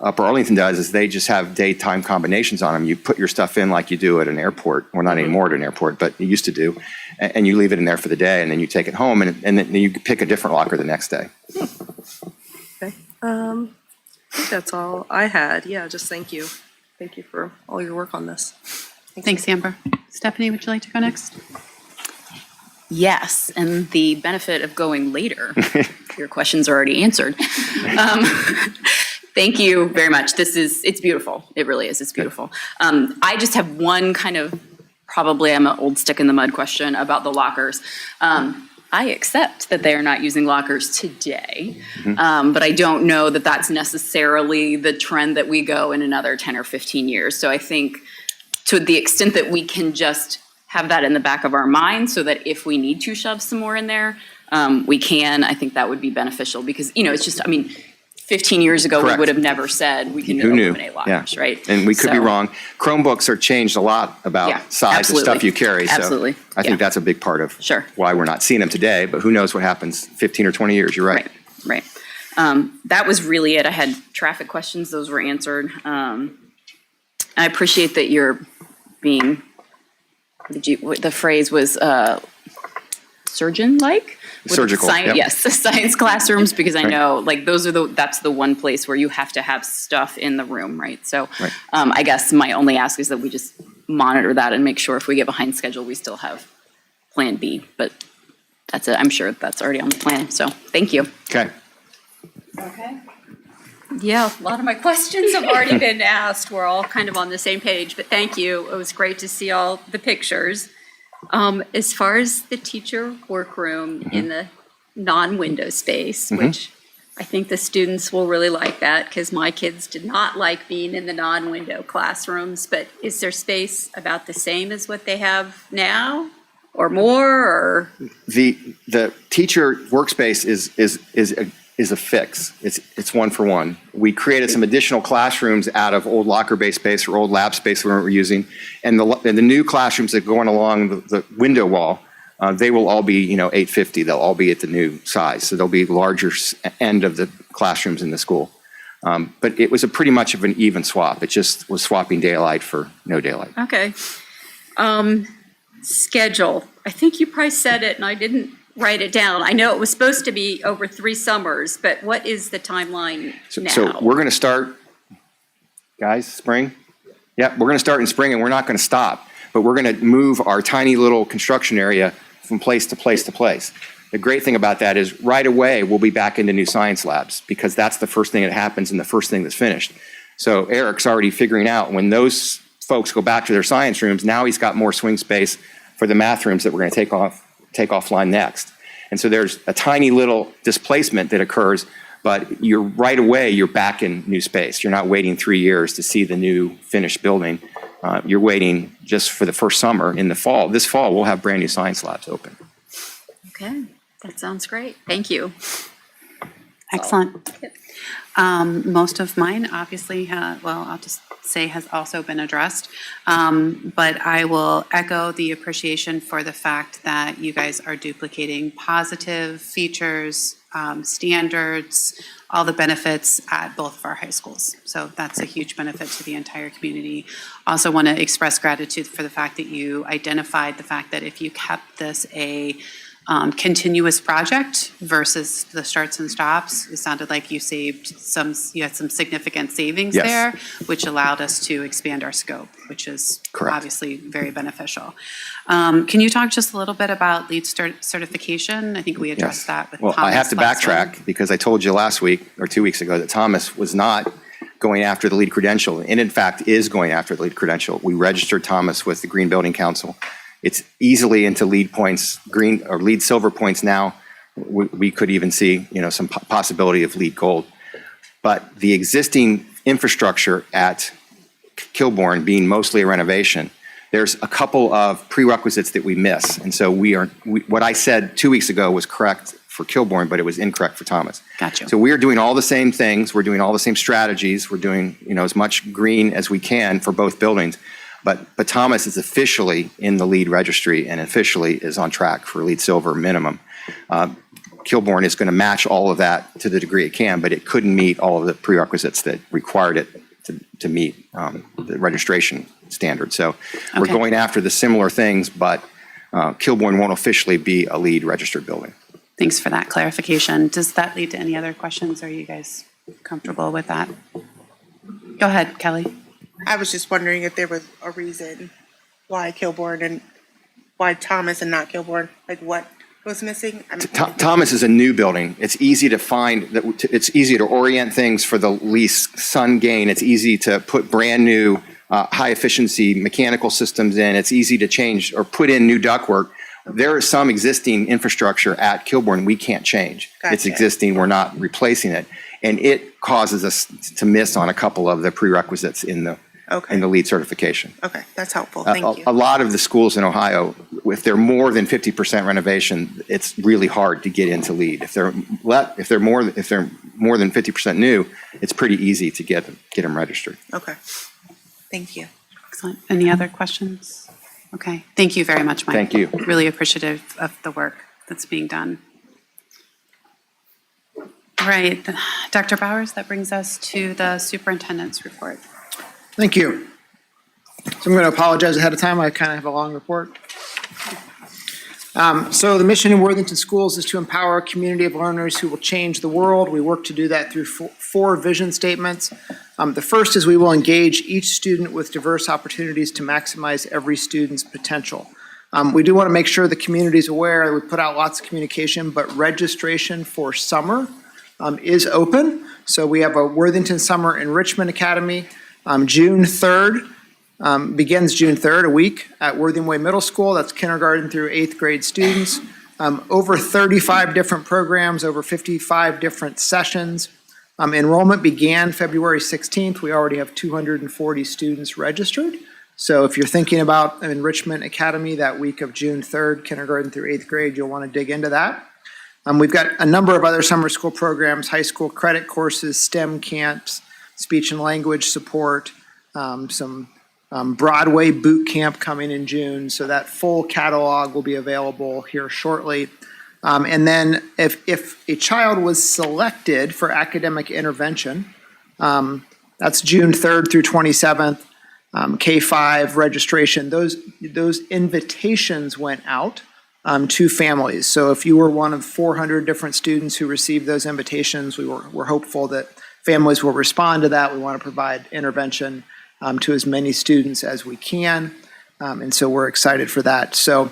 Upper Arlington does is they just have daytime combinations on them. You put your stuff in like you do at an airport, or not anymore at an airport, but you used to do, and you leave it in there for the day, and then you take it home, and then you pick a different locker the next day. Okay. I think that's all I had. Yeah, just thank you. Thank you for all your work on this. Thanks, Amber. Stephanie, would you like to go next? Yes, and the benefit of going later, your questions are already answered. Thank you very much. It's beautiful. It really is. It's beautiful. I just have one kind of, probably I'm an old stick in the mud question about the lockers. I accept that they are not using lockers today, but I don't know that that's necessarily the trend that we go in another 10 or 15 years. So I think to the extent that we can just have that in the back of our mind so that if we need to shove some more in there, we can. I think that would be beneficial because, it's just, 15 years ago, Correct. we would have never said we can Who knew? eliminate lockers, right? And we could be So- wrong. Chromebooks are changed a lot about Yeah, size absolutely. of stuff you carry. So Absolutely. I think Yeah. that's a big part of Sure. why we're not seeing them today. But who knows what happens 15 or 20 years? You're right. Right. That was really it. I had traffic questions. Those were answered. I appreciate that you're being, the phrase was surgeon-like? With Surgical, yep. Yes, the science classrooms, because I Right. know, that's the one place where you have to have stuff in the room, right? So Right. I guess my only ask is that we just monitor that and make sure if we get behind schedule, we still have Plan B. But that's it. I'm sure that's already on the plan. So thank you. Okay. Okay. Yeah, a lot of my questions have already been asked. We're all kind of on the same page, but thank you. It was great to see all the pictures. As far as the teacher workroom in the non-window space, which I think the students will really like that because my kids did not like being in the non-window classrooms, but is their space about the same as what they have now or more or? The teacher workspace is a fix. It's one for one. We created some additional classrooms out of old locker-based space or old lab space we weren't using, and the new classrooms that go along the window wall, they will all be 850. They'll all be at the new size, so they'll be larger end of the classrooms in the school. But it was pretty much of an even swap. It just was swapping daylight for no daylight. Okay. Schedule. I think you probably said it and I didn't write it down. I know it was supposed to be over 3 summers, but what is the timeline now? So we're going to start, guys, spring? Yeah, we're going to start in spring and we're not going to stop, but we're going to move our tiny little construction area from place to place to place. The great thing about that is right away, we'll be back into new science labs because that's the first thing that happens and the first thing that's finished. So Eric's already figuring out when those folks go back to their science rooms, now he's got more swing space for the math rooms that we're going to take offline next. And so there's a tiny little displacement that occurs, but right away, you're back in new space. You're not waiting 3 years to see the new finished building. You're waiting just for the first summer in the fall. This fall, we'll have brand new science labs open. Okay, that sounds great. Thank you. Excellent. Most of mine, obviously, I'll just say has also been addressed. But I will echo the appreciation for the fact that you guys are duplicating positive features, standards, all the benefits at both of our high schools. So that's a huge benefit to the entire community. Also want to express gratitude for the fact that you identified the fact that if you kept this a continuous project versus the starts and stops. It sounded like you had some significant savings Yes. there, which allowed us to expand our scope, which is Correct. obviously very beneficial. Can you talk just a little bit about LEED certification? I think we addressed that with Well, Thomas I have to last backtrack time. because I told you last week or 2 weeks ago that Thomas was not going after the LEED credential, and in fact is going after the LEED credential. We registered Thomas with the Green Building Council. It's easily into LEED points, green or LEED silver points now. We could even see, some possibility of LEED gold. But the existing infrastructure at Kilbourne being mostly a renovation, there's a couple of prerequisites that we miss. And so what I said 2 weeks ago was correct for Kilbourne, but it was incorrect for Thomas. Gotcha. So we are doing all the same things. We're doing all the same strategies. We're doing, as much green as we can for both buildings. But Thomas is officially in the LEED registry and officially is on track for LEED silver minimum. Kilbourne is going to match all of that to the degree it can, but it couldn't meet all of the prerequisites that required it to meet the registration standard. So we're Okay. going after the similar things, but Kilbourne won't officially be a LEED registered building. Thanks for that clarification. Does that lead to any other questions? Are you guys comfortable with that? Go ahead, Kelly. I was just wondering if there was a reason why Kilbourne and why Thomas and not Kilbourne, like what was missing? Thomas is a new building. It's easy to find, it's easy to orient things for the least sun gain. It's easy to put brand new high efficiency mechanical systems in. It's easy to change or put in new ductwork. There is some existing infrastructure at Kilbourne we can't change. It's Gotcha. existing, we're not replacing it. And it causes us to miss on a couple of the prerequisites in the LEED certification. Okay, that's helpful. Thank you. A lot of the schools in Ohio, if they're more than 50% renovation, it's really hard to get into LEED. If they're more than 50% new, it's pretty easy to get them registered. Okay, thank you. Excellent. Any other questions? Okay. Thank you very much, Mike. Thank you. Really appreciative of the work that's being done. All right, Dr. Bowers, that brings us to the superintendent's report. Thank you. So I'm going to apologize ahead of time. I kind of have a long report. So the mission in Worthington Schools is to empower a community of learners who will change the world. We work to do that through four vision statements. The first is we will engage each student with diverse opportunities to maximize every student's potential. We do want to make sure the community is aware. We put out lots of communication, but registration for summer is open. So we have a Worthington Summer Enrichment Academy. June 3rd, begins June 3rd, a week at Worthing Way Middle School. That's kindergarten through 8th grade students. Over 35 different programs, over 55 different sessions. Enrollment began February 16th. We already have 240 students registered. So if you're thinking about an enrichment academy that week of June 3rd, kindergarten through 8th grade, you'll want to dig into that. We've got a number of other summer school programs, high school credit courses, STEM camps, speech and language support, some Broadway boot camp coming in June. So that full catalog will be available here shortly. And then if a child was selected for academic intervention, that's June 3rd through 27th, K-5 registration, those invitations went out to families. So if you were one of 400 different students who received those invitations, we're hopeful that families will respond to that. We want to provide intervention to as many students as we can. And so we're excited for that. So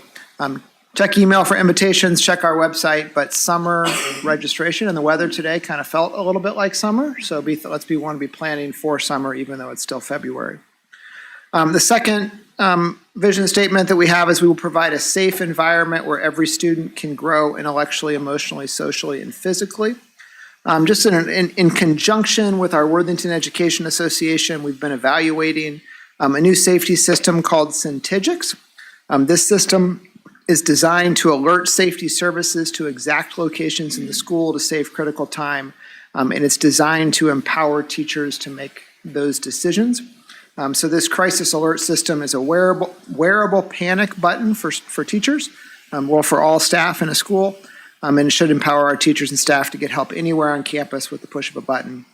check email for invitations, check our website, but summer registration and the weather today kind of felt a little bit like summer. So want to be planning for summer, even though it's still February. The second vision statement that we have is we will provide a safe environment where every student can grow intellectually, emotionally, socially, and physically. Just in conjunction with our Worthington Education Association, we've been evaluating a new safety system called Centigix. This system is designed to alert safety services to exact locations in the school to save critical time, and it's designed to empower teachers to make those decisions. So this crisis alert system is a wearable panic button for teachers, for all staff in a school. And it should empower our teachers and staff to get help anywhere on campus with the push of a button.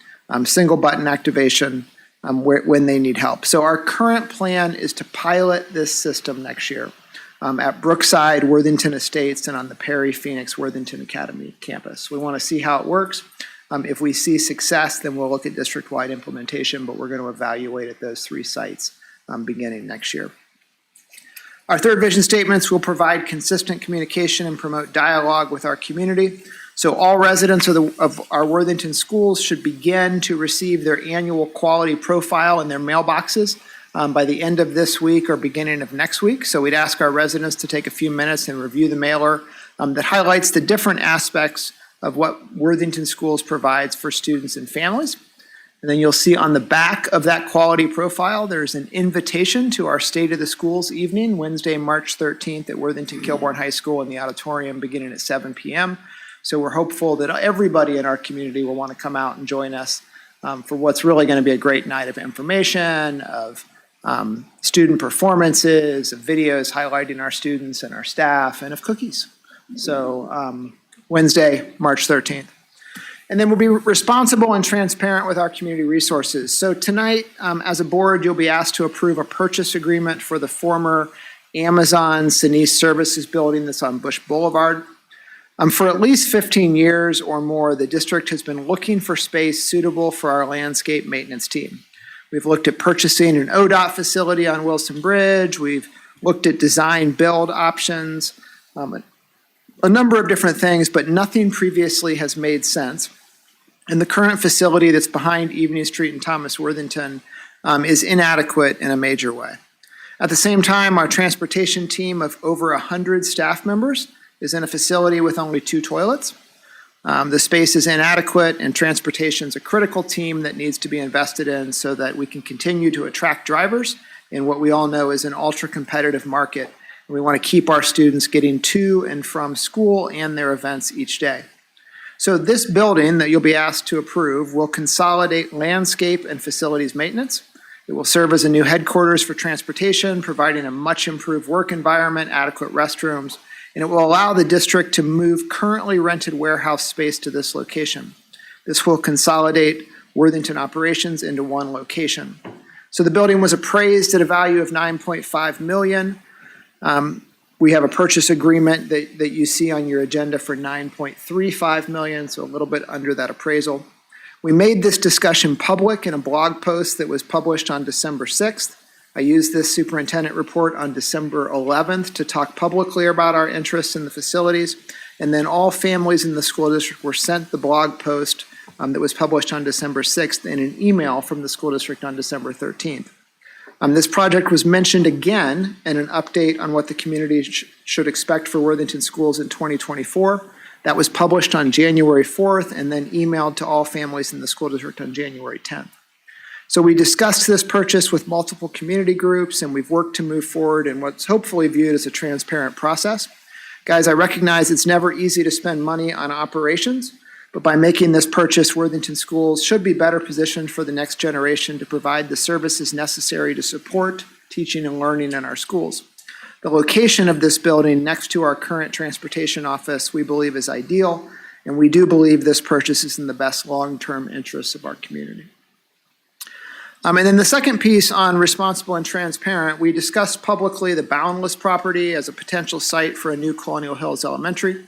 Single button activation when they need help. So our current plan is to pilot this system next year. at Brookside, Worthington Estates, and on the Perry Phoenix Worthington Academy campus. We want to see how it works. If we see success, then we'll look at district-wide implementation, but we're going to evaluate at those 3 sites beginning next year. Our third vision statements will provide consistent communication and promote dialogue with our community. So all residents of our Worthington schools should begin to receive their annual quality profile in their mailboxes by the end of this week or beginning of next week. So we'd ask our residents to take a few minutes and review the mailer that highlights the different aspects of what Worthington Schools provides for students and families. And then you'll see on the back of that quality profile, there's an invitation to our State of the Schools evening, Wednesday, March 13th at Worthington Kilbourne High School in the auditorium beginning at 7 p.m. So we're hopeful that everybody in our community will want to come out and join us for what's really going to be a great night of information, of student performances, of videos highlighting our students and our staff, and of cookies. So Wednesday, March 13th. And then we'll be responsible and transparent with our community resources. So tonight, as a board, you'll be asked to approve a purchase agreement for the former Amazon Sinise Services building that's on Bush Boulevard. For at least 15 years or more, the district has been looking for space suitable for our landscape maintenance team. We've looked at purchasing an ODOT facility on Wilson Bridge. We've looked at design build options, a number of different things, but nothing previously has made sense. And the current facility that's behind Evening Street and Thomas Worthington is inadequate in a major way. At the same time, our transportation team of over 100 staff members is in a facility with only 2 toilets. The space is inadequate, and transportation is a critical team that needs to be invested in so that we can continue to attract drivers in what we all know is an ultra-competitive market. And we want to keep our students getting to and from school and their events each day. So this building that you'll be asked to approve will consolidate landscape and facilities maintenance. It will serve as a new headquarters for transportation, providing a much improved work environment, adequate restrooms, and it will allow the district to move currently rented warehouse space to this location. This will consolidate Worthington operations into one location. So the building was appraised at a value of $9.5 million. We have a purchase agreement that you see on your agenda for $9.35 million, so a little bit under that appraisal. We made this discussion public in a blog post that was published on December 6th. I used this superintendent report on December 11th to talk publicly about our interest in the facilities, and then all families in the school district were sent the blog post that was published on December 6th in an email from the school district on December 13th. This project was mentioned again in an update on what the community should expect for Worthington schools in 2024. That was published on January 4th and then emailed to all families in the school district on January 10th. So we discussed this purchase with multiple community groups, and we've worked to move forward in what's hopefully viewed as a transparent process. Guys, I recognize it's never easy to spend money on operations, but by making this purchase, Worthington schools should be better positioned for the next generation to provide the services necessary to support teaching and learning in our schools. The location of this building next to our current transportation office, we believe, is ideal, and we do believe this purchase is in the best long-term interests of our community. And then the second piece on responsible and transparent, we discussed publicly the Boundless property as a potential site for a new Colonial Hills Elementary.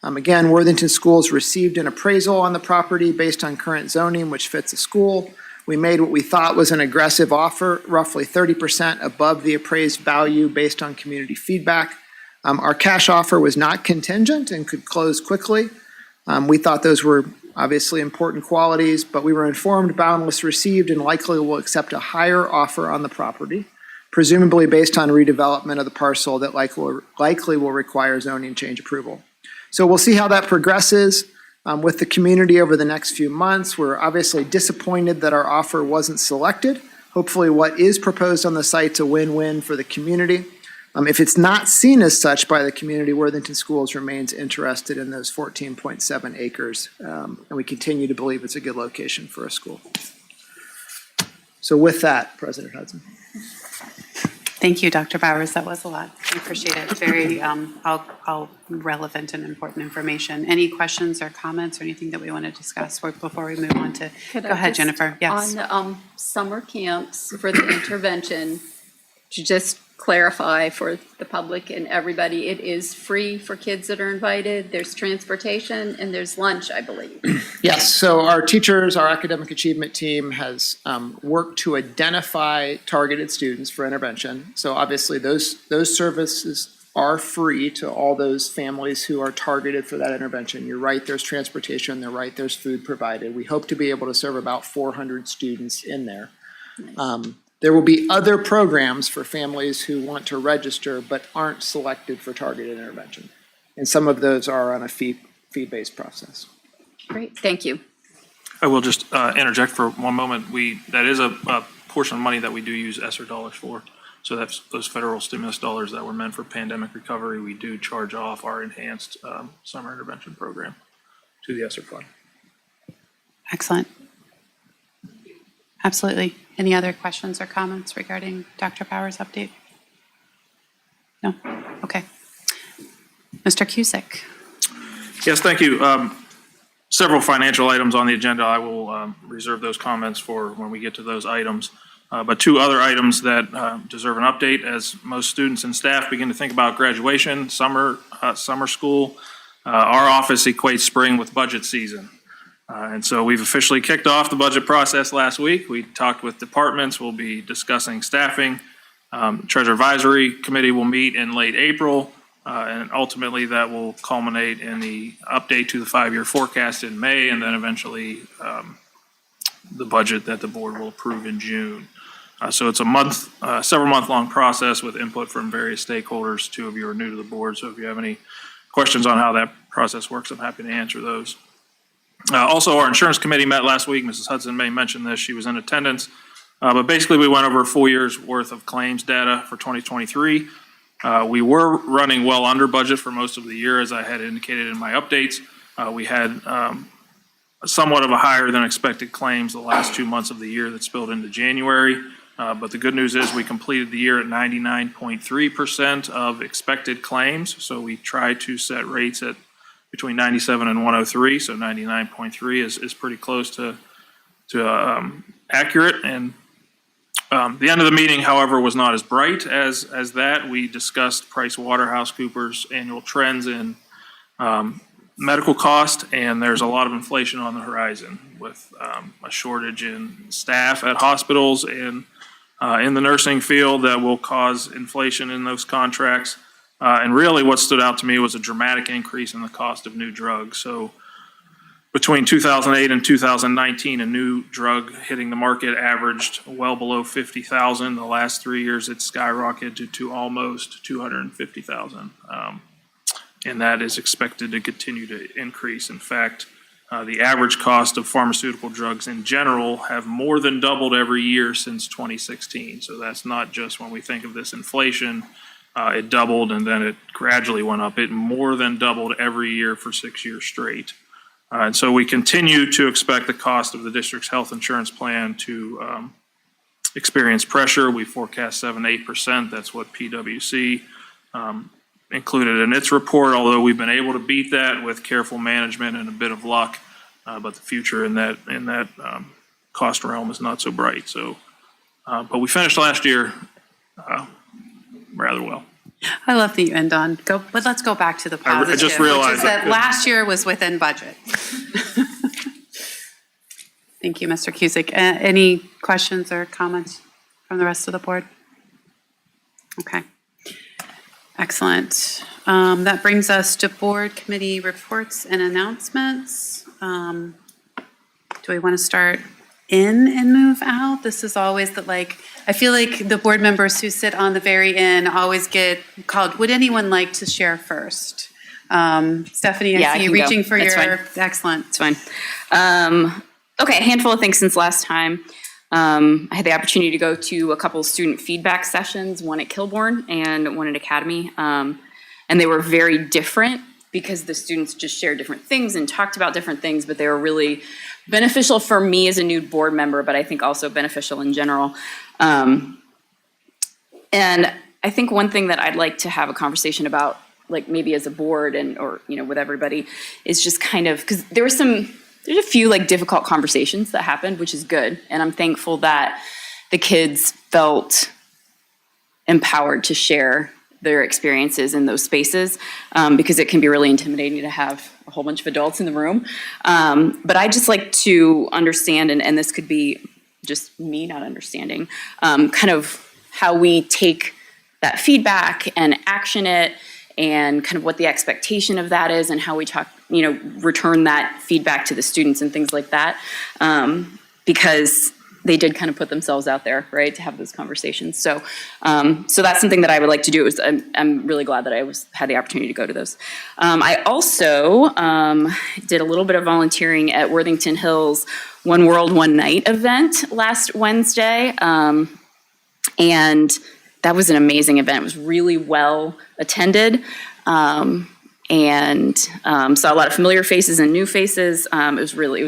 Again, Worthington Schools received an appraisal on the property based on current zoning, which fits a school. We made what we thought was an aggressive offer, roughly 30% above the appraised value based on community feedback. Our cash offer was not contingent and could close quickly. We thought those were obviously important qualities, but we were informed Boundless received and likely will accept a higher offer on the property, presumably based on redevelopment of the parcel that likely will require zoning change approval. So we'll see how that progresses with the community over the next few months. We're obviously disappointed that our offer wasn't selected. Hopefully what is proposed on the site's a win-win for the community. If it's not seen as such by the community, Worthington Schools remains interested in those 14.7 acres, and we continue to believe it's a good location for a school. So with that, President Hudson. Thank you, Dr. Bowers. That was a lot. I appreciate it. Very all relevant and important information. Any questions or comments or anything that we want to discuss before we move on to? Go ahead, Jennifer. Yes. On summer camps for the intervention, to just clarify for the public and everybody, it is free for kids that are invited. There's transportation and there's lunch, I believe. Yes, so our teachers, our academic achievement team has worked to identify targeted students for intervention. So obviously, those services are free to all those families who are targeted for that intervention. You're right, there's transportation, they're right, there's food provided. We hope to be able to serve about 400 students in there. There will be other programs for families who want to register but aren't selected for targeted intervention. And some of those are on a fee-based process. Great, thank you. I will just interject for one moment. That is a portion of money that we do use ESSER dollars for. So that's those federal stimulus dollars that were meant for pandemic recovery. We do charge off our enhanced summer intervention program to the ESSER fund. Excellent. Absolutely. Any other questions or comments regarding Dr. Powers' update? No? Okay. Mr. Cusick. Yes, thank you. Several financial items on the agenda. I will reserve those comments for when we get to those items. But two other items that deserve an update as most students and staff begin to think about graduation, summer school. Our office equates spring with budget season. And so we've officially kicked off the budget process last week. We talked with departments. We'll be discussing staffing. Treasurer Advisory Committee will meet in late April. And ultimately that will culminate in the update to the 5-year forecast in May, and then eventually the budget that the board will approve in June. So it's a several month long process with input from various stakeholders. Two of you are new to the board, so if you have any questions on how that process works, I'm happy to answer those. Also, our insurance committee met last week. Mrs. Hudson may mention this. She was in attendance. But basically, we went over a full year's worth of claims data for 2023. We were running well under budget for most of the year, as I had indicated in my updates. We had somewhat of a higher than expected claims the last 2 months of the year that spilled into January. But the good news is we completed the year at 99.3% of expected claims. So we tried to set rates at between 97 and 103. So 99.3 is pretty close to accurate. And the end of the meeting, however, was not as bright as that. We discussed PricewaterhouseCoopers annual trends in medical cost, and there's a lot of inflation on the horizon with a shortage in staff at hospitals and in the nursing field that will cause inflation in those contracts. And really what stood out to me was a dramatic increase in the cost of new drugs. So between 2008 and 2019, a new drug hitting the market averaged well below 50,000. The last 3 years, it's skyrocketed to almost 250,000. And that is expected to continue to increase. In fact, the average cost of pharmaceutical drugs in general have more than doubled every year since 2016. So that's not just when we think of this inflation, it doubled and then it gradually went up. It more than doubled every year for 6 years straight. And so we continue to expect the cost of the district's health insurance plan to experience pressure. We forecast 7-8%. That's what PwC included in its report, although we've been able to beat that with careful management and a bit of luck. But the future in that cost realm is not so bright. So, but we finished last year rather well. I love that you end on but let's go back to the positive. I just realized which is that last year was within budget. Thank you, Mr. Cusick. Any questions or comments from the rest of the board? Okay. Excellent. That brings us to board committee reports and announcements. Do we want to start in and move out? This is always I feel like the board members who sit on the very end always get called, would anyone like to share first? Stephanie, I see you reaching for your, excellent. It's fine. Okay, a handful of things since last time. I had the opportunity to go to a couple of student feedback sessions, one at Kilbourne and one at Academy. And they were very different because the students just shared different things and talked about different things, but they were really beneficial for me as a new board member, but I think also beneficial in general. And I think one thing that I'd like to have a conversation about, like maybe as a board or with everybody, is just kind of, because there's a few difficult conversations that happened, which is good. And I'm thankful that the kids felt empowered to share their experiences in those spaces, because it can be really intimidating to have a whole bunch of adults in the room. But I just like to understand, and this could be just me not understanding, kind of how we take that feedback and action it, and kind of what the expectation of that is, and how we talk, return that feedback to the students and things like that. Because they did kind of put themselves out there, right, to have those conversations. So that's something that I would like to do. I'm really glad that I had the opportunity to go to those. I also did a little bit of volunteering at Worthington Hills One World, One Night event last Wednesday. And that was an amazing event. It was really well attended. And saw a lot of familiar faces and new faces. It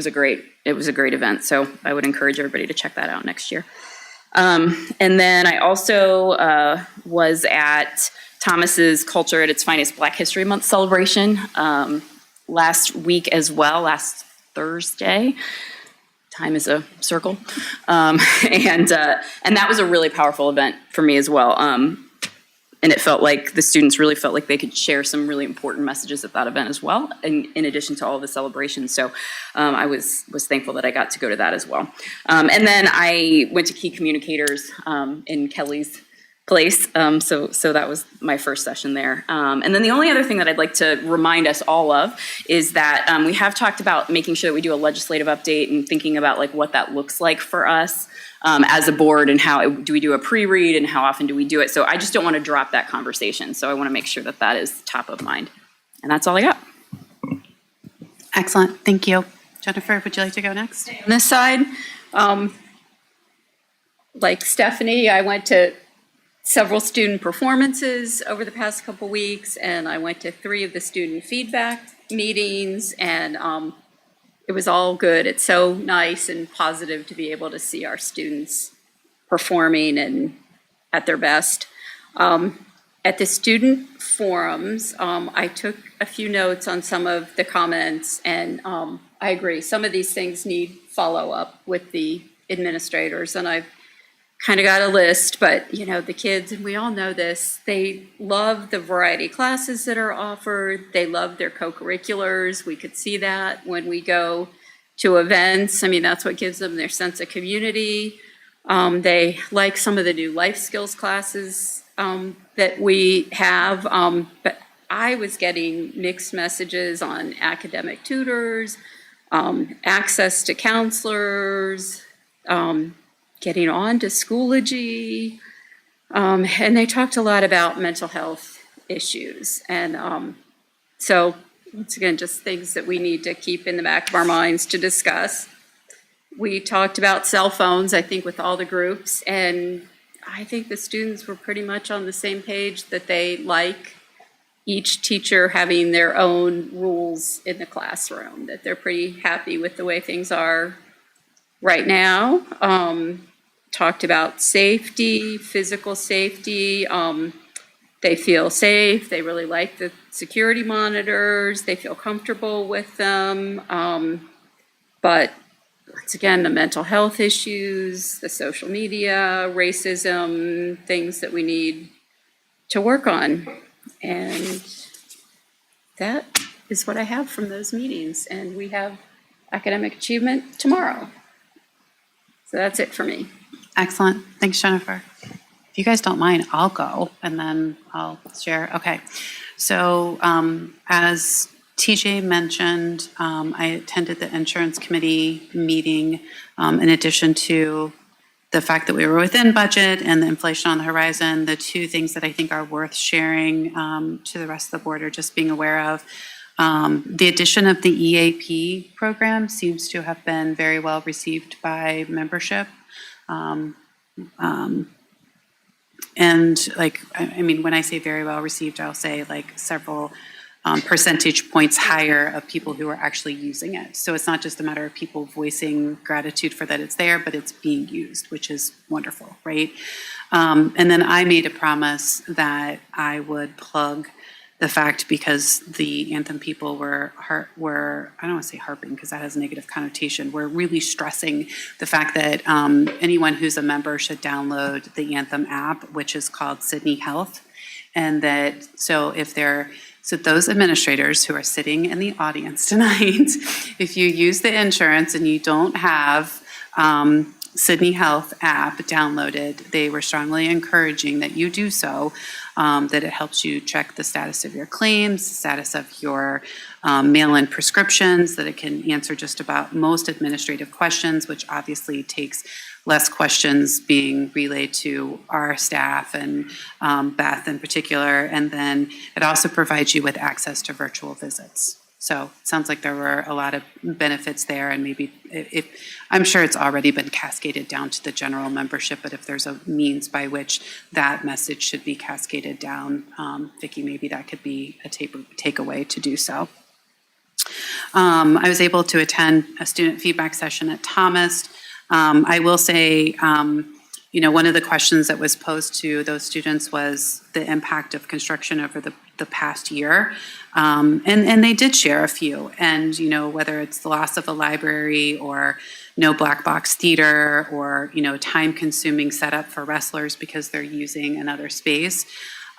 was a great event. So I would encourage everybody to check that out next year. And then I also was at Thomas's Culture at its Finest Black History Month celebration last week as well, last Thursday. Time is a circle. And that was a really powerful event for me as well. And it felt like the students really felt like they could share some really important messages at that event as well, in addition to all of the celebrations. So I was thankful that I got to go to that as well. And then I went to Key Communicators in Kelly's place. So that was my first session there. And then the only other thing that I'd like to remind us all of is that we have talked about making sure that we do a legislative update and thinking about like what that looks like for us as a board, and how do we do a pre-read and how often do we do it. So I just don't want to drop that conversation. So I want to make sure that that is top of mind. And that's all I got. Excellent. Thank you. Jennifer, would you like to go next? On this side, like Stephanie, I went to several student performances over the past couple weeks, and I went to 3 of the student feedback meetings, and it was all good. It's so nice and positive to be able to see our students performing and at their best. At the student forums, I took a few notes on some of the comments, and I agree. Some of these things need follow-up with the administrators, and I've kind of got a list, but the kids, and we all know this, they love the variety classes that are offered. They love their co-curriculars. We could see that when we go to events. I mean, that's what gives them their sense of community. They like some of the new life skills classes that we have, but I was getting mixed messages on academic tutors, access to counselors, getting on to Schoology, and they talked a lot about mental health issues. And so, once again, just things that we need to keep in the back of our minds to discuss. We talked about cell phones, I think, with all the groups, and I think the students were pretty much on the same page that they like each teacher having their own rules in the classroom, that they're pretty happy with the way things are right now. Talked about safety, physical safety. They feel safe. They really like the security monitors. They feel comfortable with them. But once again, the mental health issues, the social media, racism, things that we need to work on. And that is what I have from those meetings. And we have academic achievement tomorrow. So that's it for me. Excellent. Thanks, Jennifer. If you guys don't mind, I'll go and then I'll share. Okay. So as TJ mentioned, I attended the insurance committee meeting in addition to the fact that we were within budget and the inflation on the horizon. The 2 things that I think are worth sharing to the rest of the board or just being aware of. The addition of the EAP program seems to have been very well received by membership. And like, I mean, when I say very well received, I'll say like several percentage points higher of people who are actually using it. So it's not just a matter of people voicing gratitude for that it's there, but it's being used, which is wonderful, right? And then I made a promise that I would plug the fact, because the Anthem people were, I don't want to say harping because that has a negative connotation, we're really stressing the fact that anyone who's a member should download the Anthem app, which is called Sydney Health. And that, so those administrators who are sitting in the audience tonight, if you use the insurance and you don't have Sydney Health app downloaded, they were strongly encouraging that you do so, that it helps you check the status of your claims, the status of your mail-in prescriptions, that it can answer just about most administrative questions, which obviously takes less questions being relayed to our staff and Beth in particular. And then it also provides you with access to virtual visits. So it sounds like there were a lot of benefits there, and maybe I'm sure it's already been cascaded down to the general membership, but if there's a means by which that message should be cascaded down, Vicki, maybe that could be a takeaway to do so. I was able to attend a student feedback session at Thomas. I will say, one of the questions that was posed to those students was the impact of construction over the past year. And they did share a few. And, whether it's the loss of a library or no black box theater or, time-consuming setup for wrestlers because they're using another space.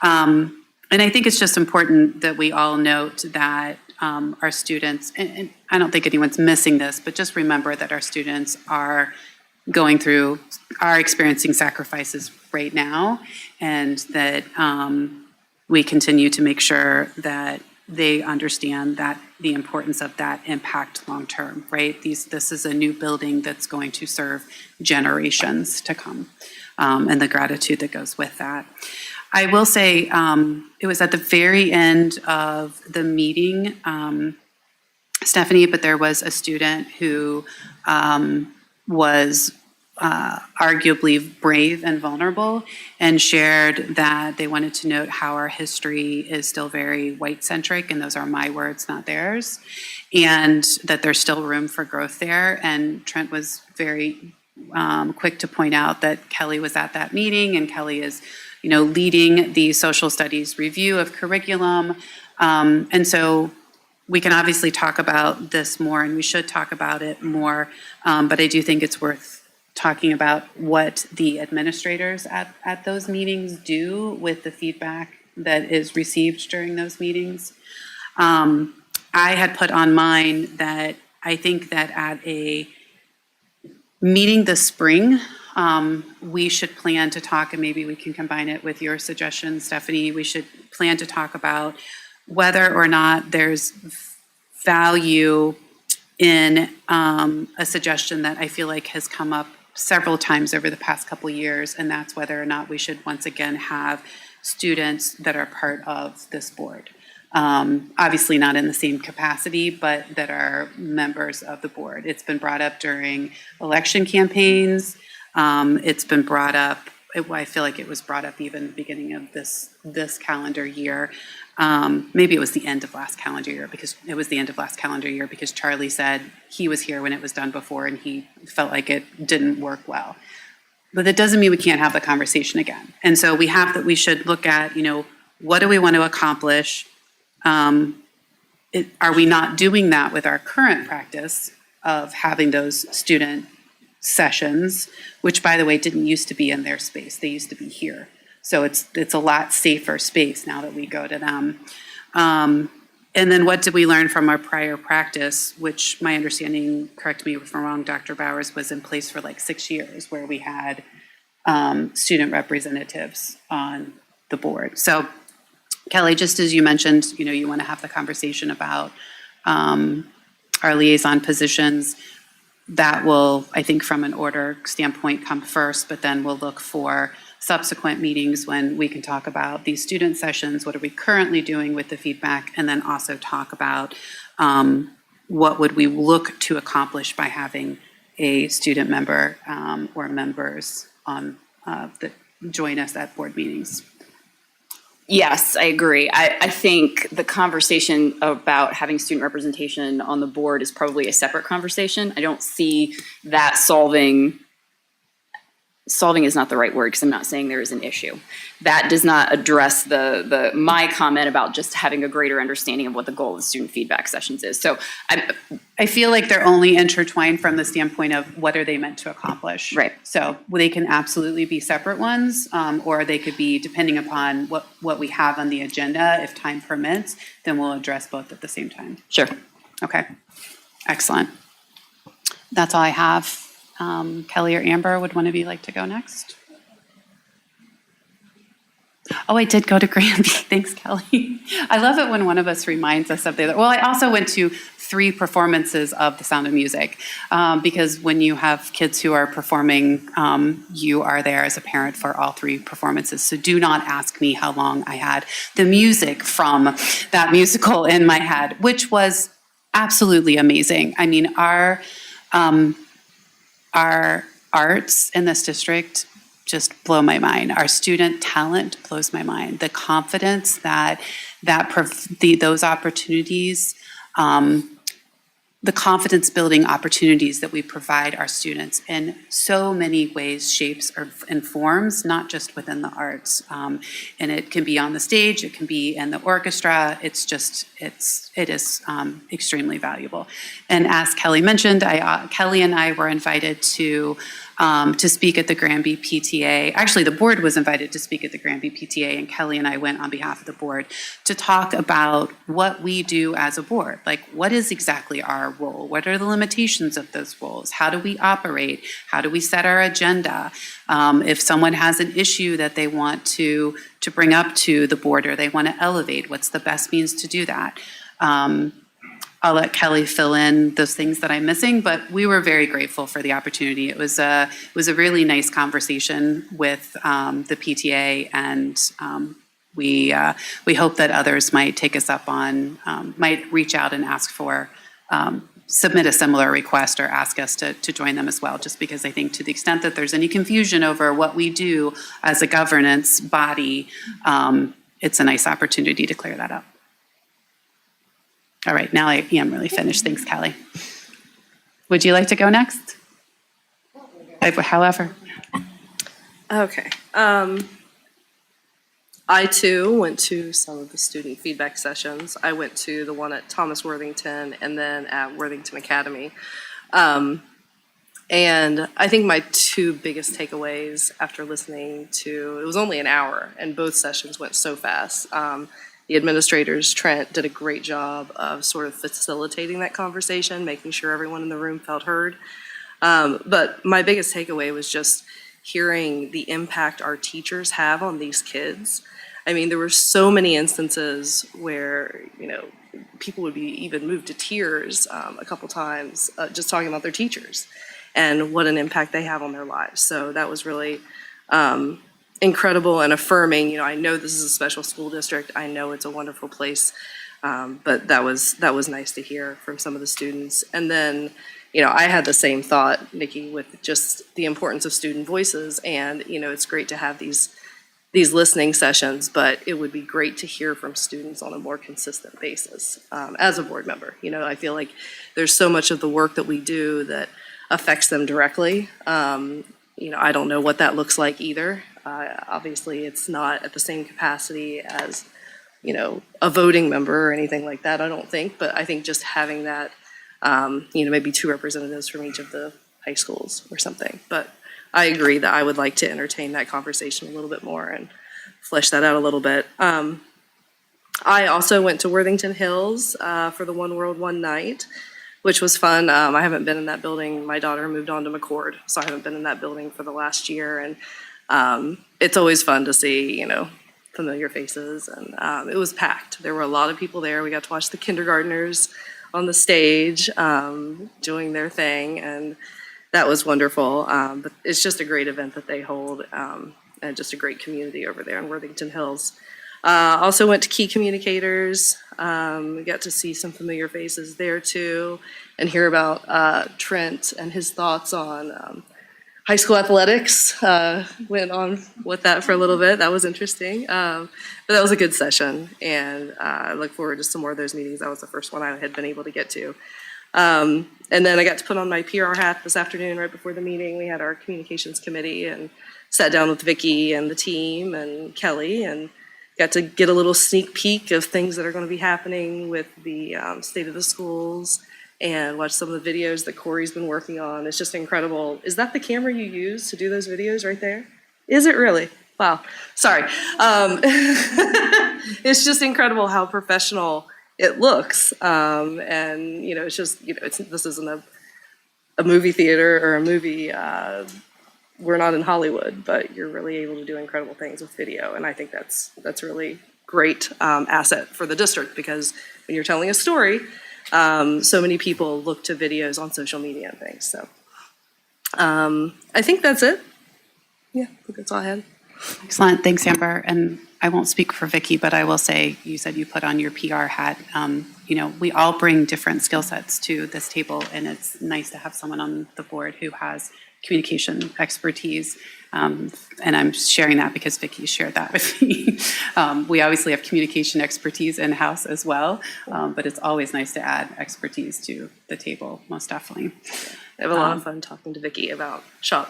And I think it's just important that we all note that our students, and I don't think anyone's missing this, but just remember that our students are experiencing sacrifices right now, and that we continue to make sure that they understand that the importance of that impact long term, right? This is a new building that's going to serve generations to come, and the gratitude that goes with that. I will say it was at the very end of the meeting, Stephanie, but there was a student who was arguably brave and vulnerable, and shared that they wanted to note how our history is still very white-centric, and those are my words, not theirs, and that there's still room for growth there. And Trent was very quick to point out that Kelly was at that meeting, and Kelly is, leading the social studies review of curriculum. And so we can obviously talk about this more, and we should talk about it more, but I do think it's worth talking about what the administrators at those meetings do with the feedback that is received during those meetings. I had put on mine that I think that at a meeting this spring, we should plan to talk, and maybe we can combine it with your suggestion, Stephanie, we should plan to talk about whether or not there's value in a suggestion that I feel like has come up several times over the past couple of years, and that's whether or not we should once again have students that are part of this board. Obviously not in the same capacity, but that are members of the board. It's been brought up during election campaigns. It's been brought up, I feel like it was brought up even at the beginning of this calendar year. Maybe it was the end of last calendar year, because Charlie said he was here when it was done before and he felt like it didn't work well. But that doesn't mean we can't have the conversation again. And so we should look at, what do we want to accomplish? Are we not doing that with our current practice of having those student sessions, which, by the way, didn't used to be in their space. They used to be here. So it's a lot safer space now that we go to them. And then what did we learn from our prior practice, which my understanding, correct me if I'm wrong, Dr. Bowers, was in place for like 6 years, where we had student representatives on the board. So Kelly, just as you mentioned, you want to have the conversation about our liaison positions. That will, I think, from an order standpoint, come first, but then we'll look for subsequent meetings when we can talk about these student sessions, what are we currently doing with the feedback, and then also talk about what would we look to accomplish by having a student member or members on that join us at board meetings. Yes, I agree. I think the conversation about having student representation on the board is probably a separate conversation. I don't see that solving solving is not the right word because I'm not saying there is an issue. That does not address my comment about just having a greater understanding of what the goal of student feedback sessions is. So I feel like they're only intertwined from the standpoint of what are they meant to accomplish. Right. So they can absolutely be separate ones, or they could be, depending upon what we have on the agenda, if time permits, then we'll address both at the same time. sure. Okay, excellent. That's all I have. Kelly or Amber, would one of you like to go next? Oh, I did go to Granby. Thanks, Kelly. I love it when one of us reminds us of the other. Well, I also went to 3 performances of The Sound of Music, because when you have kids who are performing, you are there as a parent for all 3 performances. So do not ask me how long I had the music from that musical in my head, which was absolutely amazing. I mean, our arts in this district just blow my mind. Our student talent blows my mind. The confidence those opportunities, the confidence building opportunities that we provide our students in so many ways, shapes, and forms, not just within the arts. And it can be on the stage, it can be in the orchestra. It is extremely valuable. And as Kelly mentioned, Kelly and I were invited to speak at the Granby PTA. Actually, the board was invited to speak at the Granby PTA, and Kelly and I went on behalf of the board to talk about what we do as a board. Like, what is exactly our role? What are the limitations of those roles? How do we operate? How do we set our agenda? If someone has an issue that they want to bring up to the board or they want to elevate, what's the best means to do that? I'll let Kelly fill in those things that I'm missing, but we were very grateful for the opportunity. It was a really nice conversation with the PTA, and we hope that others might take us up on, might reach out and ask for, submit a similar request or ask us to join them as well, just because I think to the extent that there's any confusion over what we do as a governance body, it's a nice opportunity to clear that up. All right, now I am really finished. Thanks, Kelly. Would you like to go next? However. Okay. I too went to some of the student feedback sessions. I went to the one at Thomas Worthington and then at Worthington Academy. And I think my 2 biggest takeaways after listening to, it was only an hour and both sessions went so fast. The administrators, Trent, did a great job of sort of facilitating that conversation, making sure everyone in the room felt heard. But my biggest takeaway was just hearing the impact our teachers have on these kids. I mean, there were so many instances where, people would be even moved to tears a couple times just talking about their teachers and what an impact they have on their lives. So that was really incredible and affirming. I know this is a special school district. I know it's a wonderful place, but that was nice to hear from some of the students. And then, I had the same thought, Nikki, with just the importance of student voices. And it's great to have these listening sessions, but it would be great to hear from students on a more consistent basis as a board member. I feel like there's so much of the work that we do that affects them directly. I don't know what that looks like either. Obviously, it's not at the same capacity as, a voting member or anything like that, I don't think. But I think just having that, maybe 2 representatives from each of the high schools or something. But I agree that I would like to entertain that conversation a little bit more and flesh that out a little bit. I also went to Worthington Hills for the One World, One Night, which was fun. I haven't been in that building. My daughter moved on to McCord, so I haven't been in that building for the last year. And it's always fun to see, familiar faces. And it was packed. There were a lot of people there. We got to watch the kindergartners on the stage doing their thing, and that was wonderful. But it's just a great event that they hold, and just a great community over there in Worthington Hills. Also went to Key Communicators. We got to see some familiar faces there too, and hear about Trent and his thoughts on high school athletics. Went on with that for a little bit. That was interesting. But that was a good session, and I look forward to some more of those meetings. That was the first one I had been able to get to. And then I got to put on my PR hat this afternoon right before the meeting. We had our communications committee and sat down with Vicky and the team and Kelly and got to get a little sneak peek of things that are going to be happening with the state of the schools and watch some of the videos that Corey's been working on. It's just incredible. Is that the camera you use to do those videos right there? Is it really? Wow. Sorry. It's just incredible how professional it looks. And, you know, it's just, you know, this isn't a movie theater or a movie. We're not in Hollywood, but you're really able to do incredible things with video. And I think that's really great asset for the district, because when you're telling a story, so many people look to videos on social media and things. So I think that's it. Yeah, I think that's all I had. Excellent. Thanks, Amber. And I won't speak for Vicky, but I will say, you said you put on your PR hat. You know, we all bring different skill sets to this table, and it's nice to have someone on the board who has communication expertise. And I'm sharing that because Vicky shared that with me. We obviously have communication expertise in-house as well, but it's always nice to add expertise to the table, most definitely. I have a lot of fun talking to Vicky about SHOP.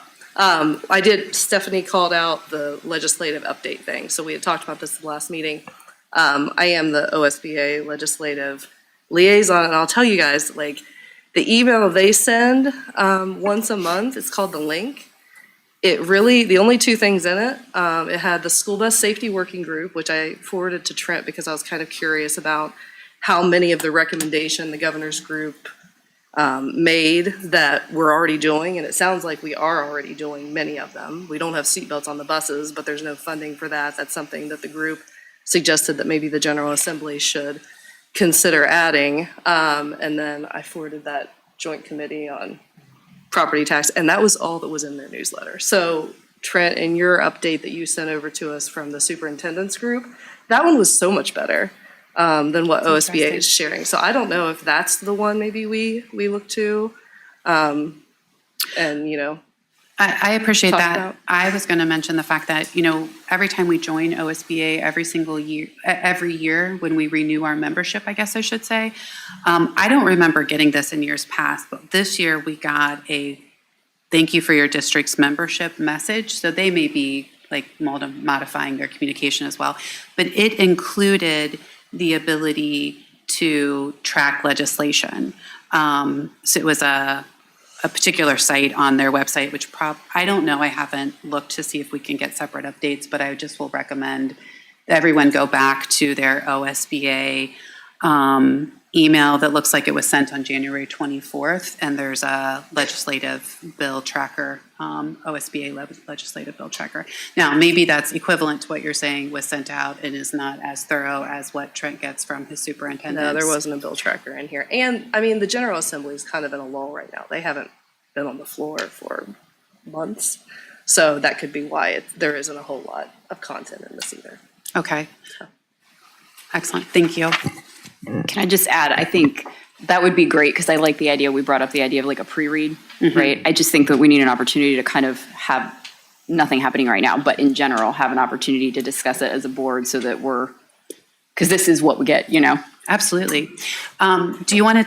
Stephanie called out the legislative update thing. So we had talked about this at the last meeting. I am the OSBA legislative liaison, and I'll tell you guys, like, the email they send once a month, it's called The Link. It really, the only two things in it, it had the school bus safety working group, which I forwarded to Trent because I was kind of curious about how many of the recommendation the governor's group made that we're already doing, and it sounds like we are already doing many of them. We don't have seatbelts on the buses, but there's no funding for that. That's something that the group suggested that maybe the General Assembly should consider adding. And then I forwarded that joint committee on property tax, and that was all that was in their newsletter. So Trent, in your update that you sent over to us from the superintendent's group, that one was so much better than what OSBA is sharing. So I don't know if that's the one maybe we look to, and, you know. I appreciate Talk that. about. I was going to mention the fact that, you know, every time we join OSBA, every year when we renew our membership, I guess I should say, I don't remember getting this in years past, but this year we got a thank you for your district's membership message. So they may be like modifying their communication as well, but it included the ability to track legislation. So it was a particular site on their website, which I don't know, I haven't looked to see if we can get separate updates, but I just will recommend everyone go back to their OSBA email that looks like it was sent on January 24th, and there's a legislative bill tracker, OSBA legislative bill tracker. Now, maybe that's equivalent to what you're saying was sent out and is not as thorough as what Trent gets from his superintendent. No, there wasn't a bill tracker in here. And, I mean, the General Assembly is kind of in a lull right now. They haven't been on the floor for months. So that could be why there isn't a whole lot of content in this either. Okay. Excellent. Thank you. Can I just add, I think that would be great, because I like the idea, we brought up the idea of like a pre-read, right? I just think that we need an opportunity to kind of have nothing happening right now, but in general, have an opportunity to discuss it as a board so that because this is what we get, you know? Absolutely. Since you are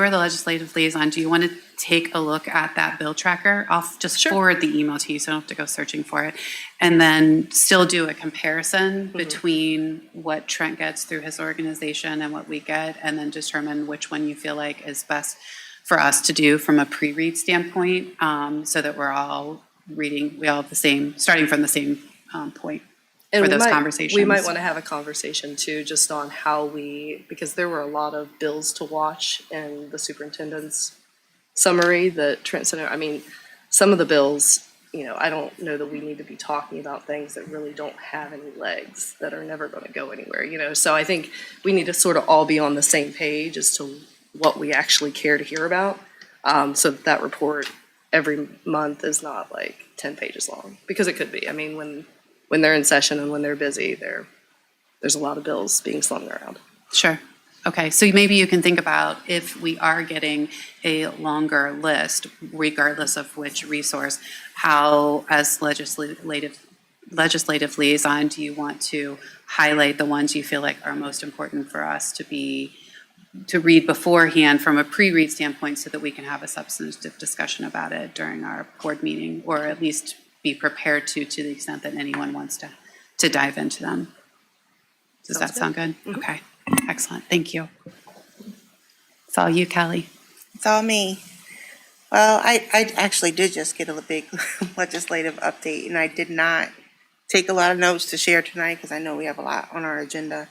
the legislative liaison, do you want to take a look at that bill tracker? I'll just forward the email to you so I don't have to go searching for it. And then still do a comparison between what Trent gets through his organization and what we get, and then determine which one you feel like is best for us to do from a pre-read standpoint, so that we're all reading, we all have the same, starting from the same point. For those conversations. We might want to have a conversation too, just on how because there were a lot of bills to watch in the superintendent's summary that Trent sent out. I mean, some of the bills, you know, I don't know that we need to be talking about things that really don't have any legs, that are never going to go anywhere, you know? So I think we need to sort of all be on the same page as to what we actually care to hear about. So that report every month is not like 10 pages long, because it could be. I mean, when they're in session and when they're busy, there's a lot of bills being slung around. Sure. Okay, so maybe you can think about if we are getting a longer list, regardless of which resource, how, as legislative liaison, do you want to highlight the ones you feel like are most important for us to be to read beforehand from a pre-read standpoint so that we can have a substantive discussion about it during our board meeting, or at least be prepared to the extent that anyone wants to dive into them. Does that sound good? Okay, excellent, thank you. It's all you, Kelly. It's all me. Well, I actually did just get a big legislative update, and I did not take a lot of notes to share tonight because I know we have a lot on our agenda.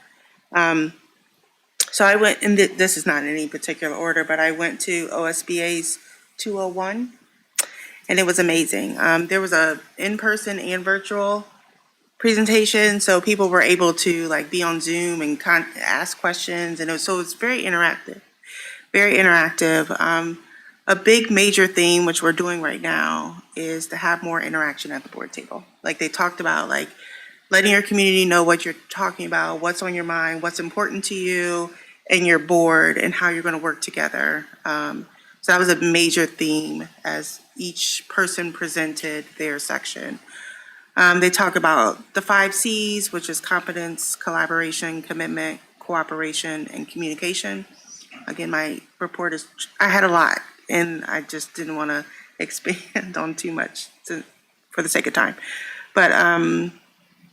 So I went, and this is not in any particular order, but I went to OSBA's 201, and it was amazing. There was a in-person and virtual presentation, so people were able to like be on Zoom and ask questions, and so it's very interactive, very interactive. A big major theme, which we're doing right now, is to have more interaction at the board table. Like they talked about, like letting your community know what you're talking about, what's on your mind, what's important to you and your board, and how you're going to work together. So that was a major theme as each person presented their section. They talk about the 5 C's, which is competence, collaboration, commitment, cooperation, and communication. Again, my report is, I had a lot, and I just didn't want to expand on too much for the sake of time. But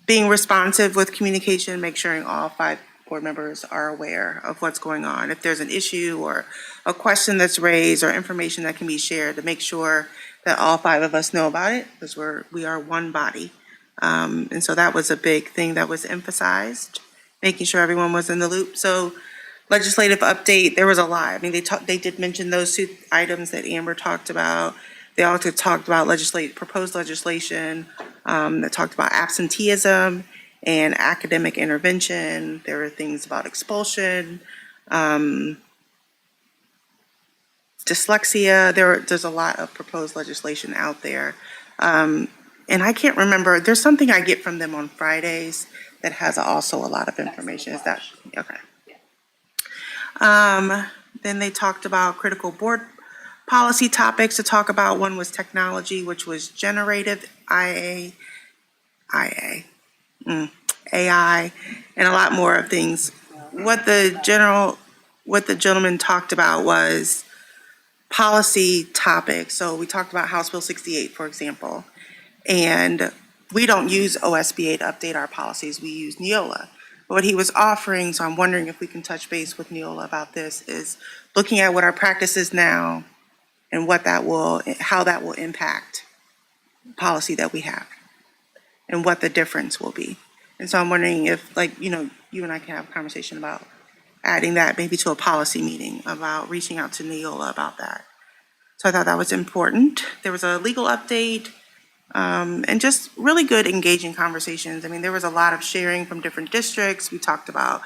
being responsive with communication, make sure all 5 board members are aware of what's going on. If there's an issue or a question that's raised or information that can be shared, to make sure that all 5 of us know about it, because we are one body. And so that was a big thing that was emphasized, making sure everyone was in the loop. So legislative update, there was a lot. I mean, they did mention those 2 items that Amber talked about. They also talked about proposed legislation that talked about absenteeism and academic intervention. There were things about expulsion, dyslexia. There's a lot of proposed legislation out there. And I can't remember, there's something I get from them on Fridays that has also a lot of information. Is that, okay. Then they talked about critical board policy topics to talk about. One was technology, which was generative AI, and a lot more of things. What the gentleman talked about was policy topics. So we talked about House Bill 68, for example, and we don't use OSBA to update our policies. We use Neola. What he was offering, so I'm wondering if we can touch base with Neola about this, is looking at what our practice is now and how that will impact policy that we have and what the difference will be. And so I'm wondering if, like, you and I can have a conversation about adding that maybe to a policy meeting, about reaching out to Neola about that. So I thought that was important. There was a legal update, and just really good engaging conversations. I mean, there was a lot of sharing from different districts. We talked about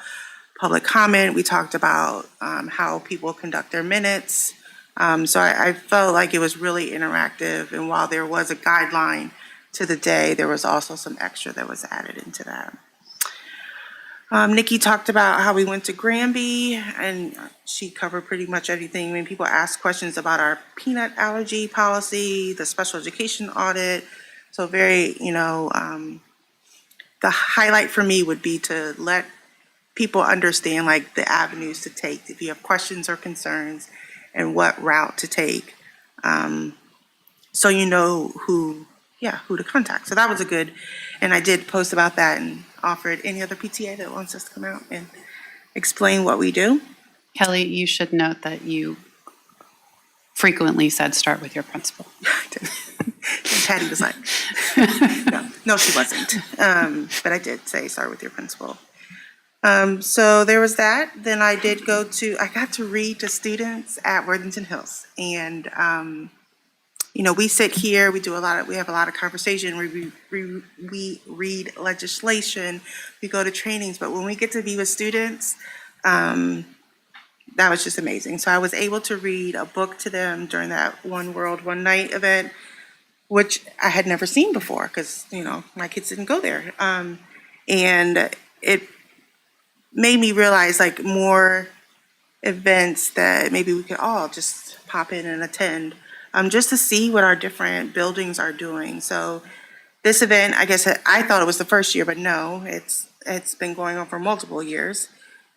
public comment. We talked about how people conduct their minutes. So I felt like it was really interactive. And while there was a guideline to the day, there was also some extra that was added into that. Nikki talked about how we went to Granby, and she covered pretty much everything. I mean, people asked questions about our peanut allergy policy, the special education audit. So very, the highlight for me would be to let people understand like the avenues to take if you have questions or concerns, and what route to take. So you know who to contact. So that was a good, and I did post about that and offered any other PTA that wants us to come out and explain what we do. Kelly, you should note that you frequently said start with your principal. And Patty was like, no, she wasn't. But I did say start with your principal. So there was that. Then I got to read to students at Worthington Hills. And, we sit here, we have a lot of conversation, we read legislation, we go to trainings, but when we get to be with students, that was just amazing. So I was able to read a book to them during that One World, One Night event, which I had never seen before because, my kids didn't go there. And it made me realize like more events that maybe we could all just pop in and attend, just to see what our different buildings are doing. So this event, I guess I thought it was the first year, but no, it's been going on for multiple years.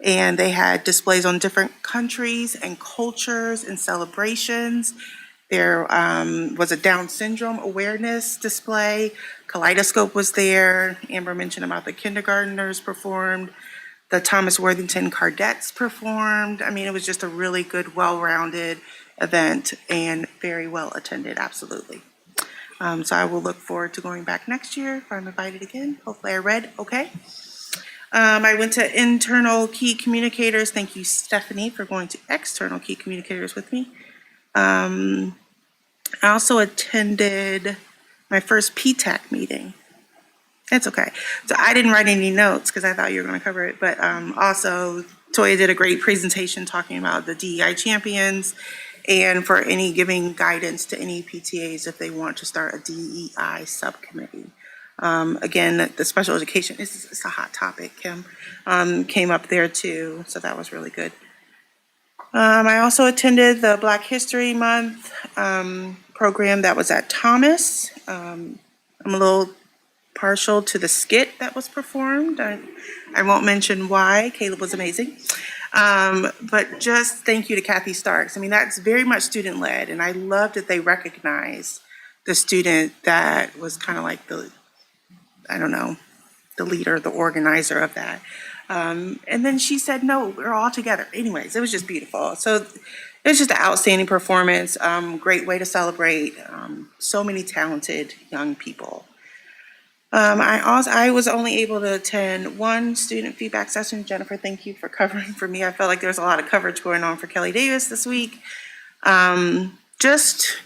And they had displays on different countries and cultures and celebrations. There was a Down syndrome awareness display. Kaleidoscope was there. Amber mentioned about the kindergartners performed. The Thomas Worthington Cardettes performed. I mean, it was just a really good, well-rounded event and very well attended, absolutely. So I will look forward to going back next year if I'm invited again. Hopefully I read okay. I went to internal key communicators. Thank you, Stephanie, for going to external key communicators with me. I also attended my first PTAC meeting. It's okay. So I didn't write any notes because I thought you were going to cover it, but also Toya did a great presentation talking about the DEI champions and for any giving guidance to any PTAs if they want to start a DEI subcommittee. Again, the special education is a hot topic. Kim came up there too, so that was really good. I also attended the Black History Month program that was at Thomas. I'm a little partial to the skit that was performed. I won't mention why. Caleb was amazing. But just thank you to Kathy Starks. I mean, that's very much student-led, and I love that they recognized the student that was kind of like the, I don't know, the leader, the organizer of that. And then she said, no, we're all together. Anyways, it was just beautiful. So it was just an outstanding performance, great way to celebrate so many talented young people. I was only able to attend one student feedback session. Jennifer, thank you for covering for me. I felt like there was a lot of coverage going on for Kelly Davis this week. Just,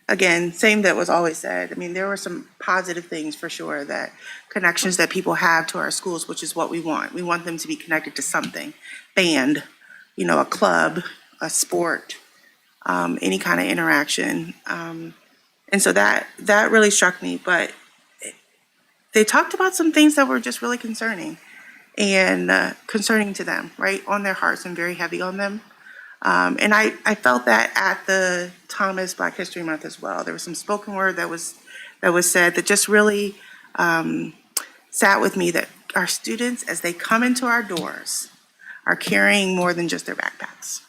again, same that was always said. I mean, there were some positive things for sure, that connections that people have to our schools, which is what we want. We want them to be connected to something, band, a club, a sport, any kind of interaction. And so that really struck me, but they talked about some things that were just really concerning and concerning to them, right, on their hearts and very heavy on them. And I felt that at the Thomas Black History Month as well. There was some spoken word that was said that just really sat with me, that our students, as they come into our doors, are carrying more than just their backpacks.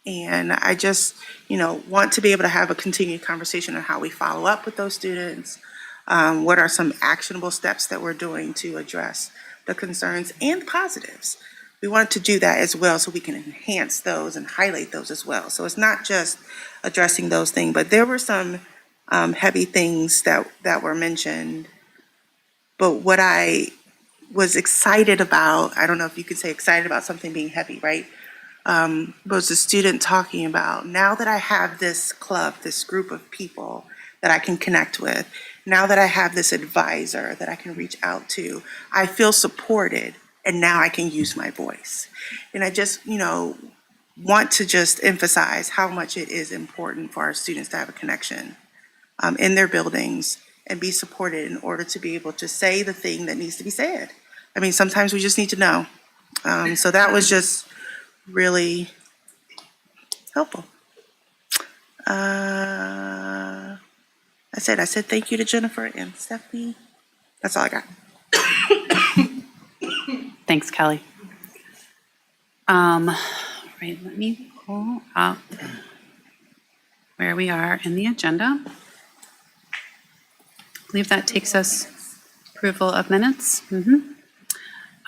And I just, want to be able to have a continued conversation on how we follow up with those students. What are some actionable steps that we're doing to address the concerns and the positives? We want to do that as well so we can enhance those and highlight those as well. So it's not just addressing those things, but there were some heavy things that were mentioned. But what I was excited about, I don't know if you could say excited about something being heavy, right? Was the student talking about, now that I have this club, this group of people that I can connect with, now that I have this advisor that I can reach out to, I feel supported, and now I can use my voice. And I just, want to just emphasize how much it is important for our students to have a connection in their buildings and be supported in order to be able to say the thing that needs to be said. I mean, sometimes we just need to know. So that was just really helpful. I said thank you to Jennifer and Stephanie. That's all I got. Thanks, Kelly. Right, let me pull up where we are in the agenda. I believe that takes us approval of minutes. May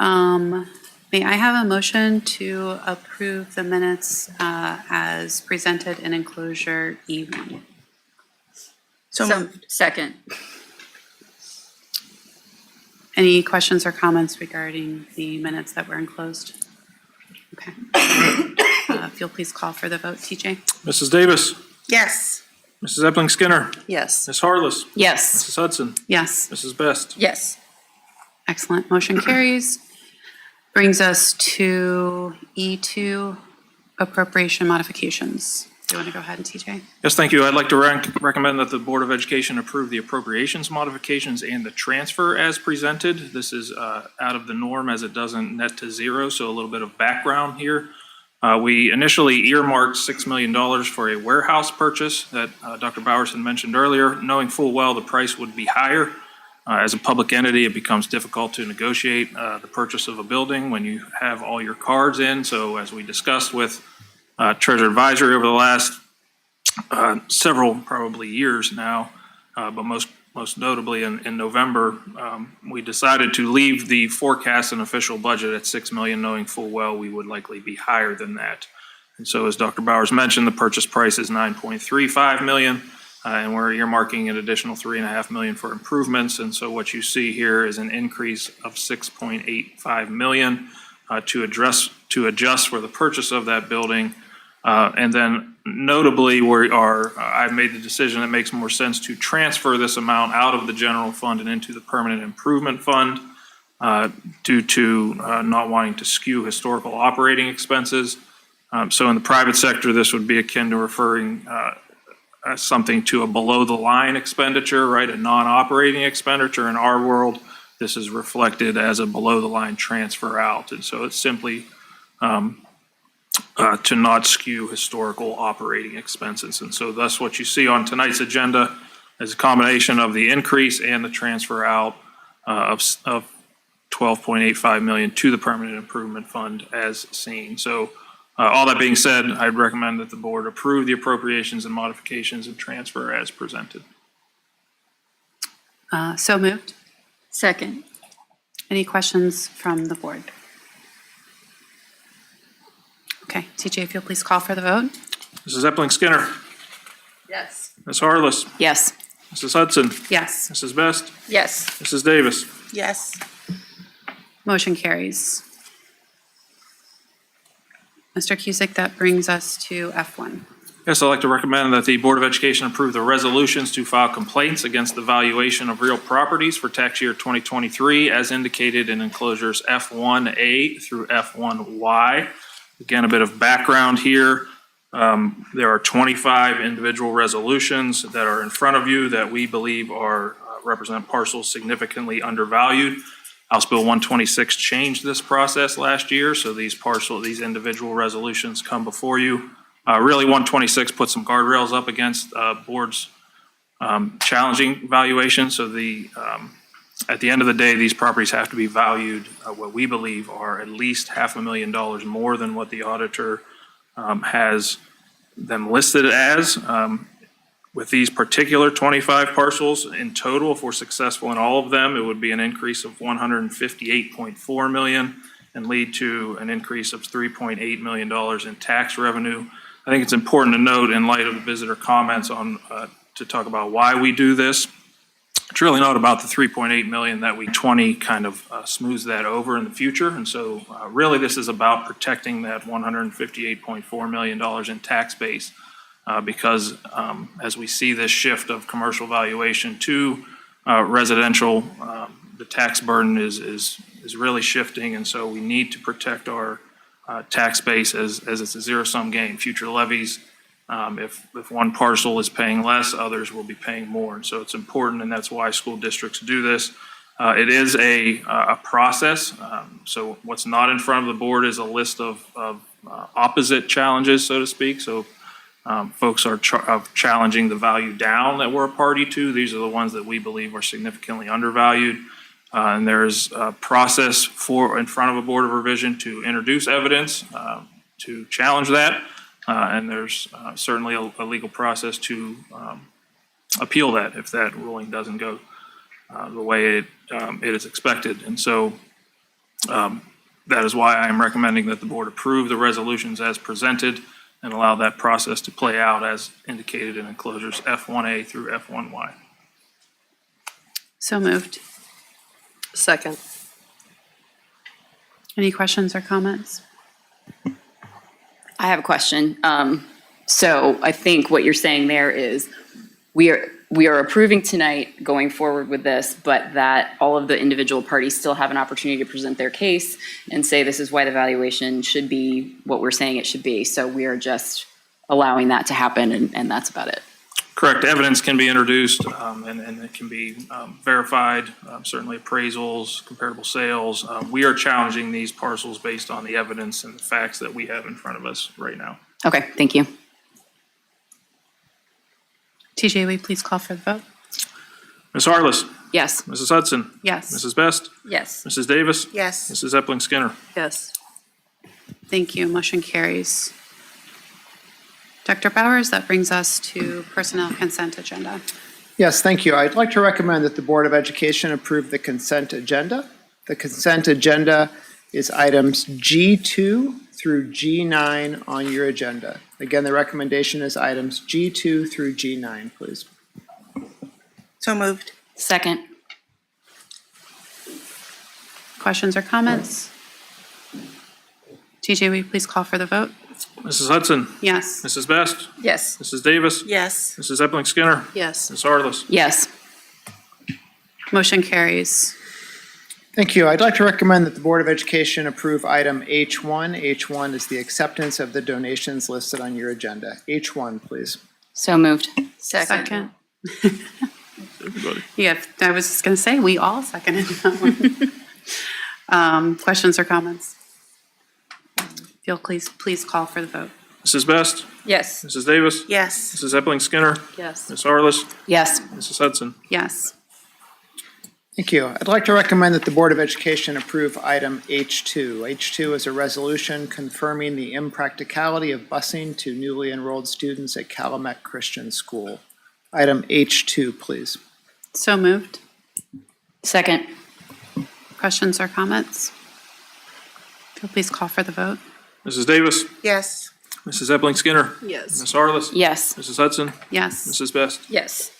I have a motion to approve the minutes as presented in enclosure E1? So moved. Second. Any questions or comments regarding the minutes that were enclosed? Okay. If you'll please call for the vote, TJ. Mrs. Davis, Yes. Mrs. Epling Skinner, Yes. Ms. Harless, Yes. Mrs. Hudson, Yes. Mrs. Best. Yes. Excellent. Motion carries. Brings us to E2, appropriation modifications. Do you want to go ahead, TJ? Yes, thank you. I'd like to recommend that the Board of Education approve the appropriations modifications and the transfer as presented. This is out of the norm as it doesn't net to zero, so a little bit of background here. We initially earmarked $6 million for a warehouse purchase that Dr. Bowerson mentioned earlier, knowing full well the price would be higher. As a public entity, it becomes difficult to negotiate the purchase of a building when you have all your cards in. So as we discussed with Treasurer Advisory over the last several probably years now, but most notably in November, we decided to leave the forecast and official budget at $6 million, knowing full well we would likely be higher than that. And so as Dr. Bowers mentioned, the purchase price is $9.35 million. And we're earmarking an additional $3.5 million for improvements. And so what you see here is an increase of $6.85 million to adjust for the purchase of that building. And then notably, I've made the decision it makes more sense to transfer this amount out of the general fund and into the permanent improvement fund due to not wanting to skew historical operating expenses. So in the private sector, this would be akin to referring something to a below-the-line expenditure, right? A non-operating expenditure. In our world, this is reflected as a below-the-line transfer out. And so it's simply to not skew historical operating expenses. And so thus what you see on tonight's agenda is a combination of the increase and the transfer out of $12.85 million to the permanent improvement fund as seen. So all that being said, I'd recommend that the board approve the appropriations and modifications and transfer as presented. So moved. Second. Any questions from the board? Okay, TJ, if you'll please call for the vote. Mrs. Epling-Skinner. Yes. Ms. Harless. Yes. Mrs. Hudson. Yes. Mrs. Best. Yes. Mrs. Davis. Yes. Motion carries. Mr. Cusick, that brings us to F1. Yes, I'd like to recommend that the Board of Education approve the resolutions to file complaints against the valuation of real properties for tax year 2023 as indicated in enclosures F1A through F1Y. Again, a bit of background here. There are 25 individual resolutions that are in front of you that we believe represent parcels significantly undervalued. House Bill 126 changed this process last year, so these individual resolutions come before you. Really, 126 put some guardrails up against boards challenging valuation. So at the end of the day, these properties have to be valued what we believe are at least $500,000 more than what the auditor has them listed as. With these particular 25 parcels in total, if we're successful in all of them, it would be an increase of $158.4 million and lead to an increase of $3.8 million in tax revenue. I think it's important to note in light of the visitor comments to talk about why we do this. It's really not about the $3.8 million that we kind of smooths that over in the future. And so really this is about protecting that $158.4 million in tax base. Because as we see this shift of commercial valuation to residential, the tax burden is really shifting, and so we need to protect our tax base as it's a zero-sum game. Future levies, if one parcel is paying less, others will be paying more, and so it's important, and that's why school districts do this. It is a process. So what's not in front of the board is a list of opposite challenges, so to speak. So folks are challenging the value down that we're a party to. These are the ones that we believe are significantly undervalued. And there's a process in front of a board of revision to introduce evidence to challenge that. And there's certainly a legal process to appeal that if that ruling doesn't go the way it is expected. And so that is why I am recommending that the board approve the resolutions as presented and allow that process to play out as indicated in enclosures F1A through F1Y. So moved. Second. Any questions or comments? I have a question. So I think what you're saying there is we are approving tonight going forward with this, but that all of the individual parties still have an opportunity to present their case and say this is why the valuation should be what we're saying it should be. So we are just allowing that to happen, and that's about it. Correct. Evidence can be introduced and it can be verified, certainly appraisals, comparable sales. We are challenging these parcels based on the evidence and the facts that we have in front of us right now. Okay, thank you. TJ, will you please call for the vote? Ms. Harless. Yes. Mrs. Hudson? Yes. Mrs. Best? Yes. Mrs. Davis? Yes. Mrs. Epling Skinner? Yes. Thank you. Motion carries. Dr. Bowers, that brings us to personnel consent agenda. Yes, thank you. I'd like to recommend that the Board of Education approve the consent agenda. The consent agenda is items G2 through G9 on your agenda. Again, the recommendation is items G2 through G9, please. So moved. Second. Questions or comments? TJ, will you please call for the vote? Mrs. Hudson? Yes. Mrs. Best? Yes. Mrs. Davis? Yes. Mrs. Epling Skinner? Yes. Ms. Harless? Yes. Motion carries. Thank you. I'd like to recommend that the Board of Education approve item H1. H1 is the acceptance of the donations listed on your agenda. H1, please. So moved. Second. Everybody. Yeah, I was just going to say, we all seconded that one. Questions or comments? If you'll please call for the vote. Mrs. Best? Yes. Mrs. Davis? Yes. Mrs. Epling Skinner? Yes. Ms. Harless? Yes. Mrs. Hudson? Yes. Thank you. I'd like to recommend that the Board of Education approve item H2. H2 is a resolution confirming the impracticality of busing to newly enrolled students at Calumet Christian School. Item H2, please. So moved. Second. Questions or comments? If you'll please call for the vote. Mrs. Davis? Yes. Mrs. Epling Skinner? Yes. Ms. Harless? Yes. Mrs. Hudson? Yes. Mrs. Best? Yes.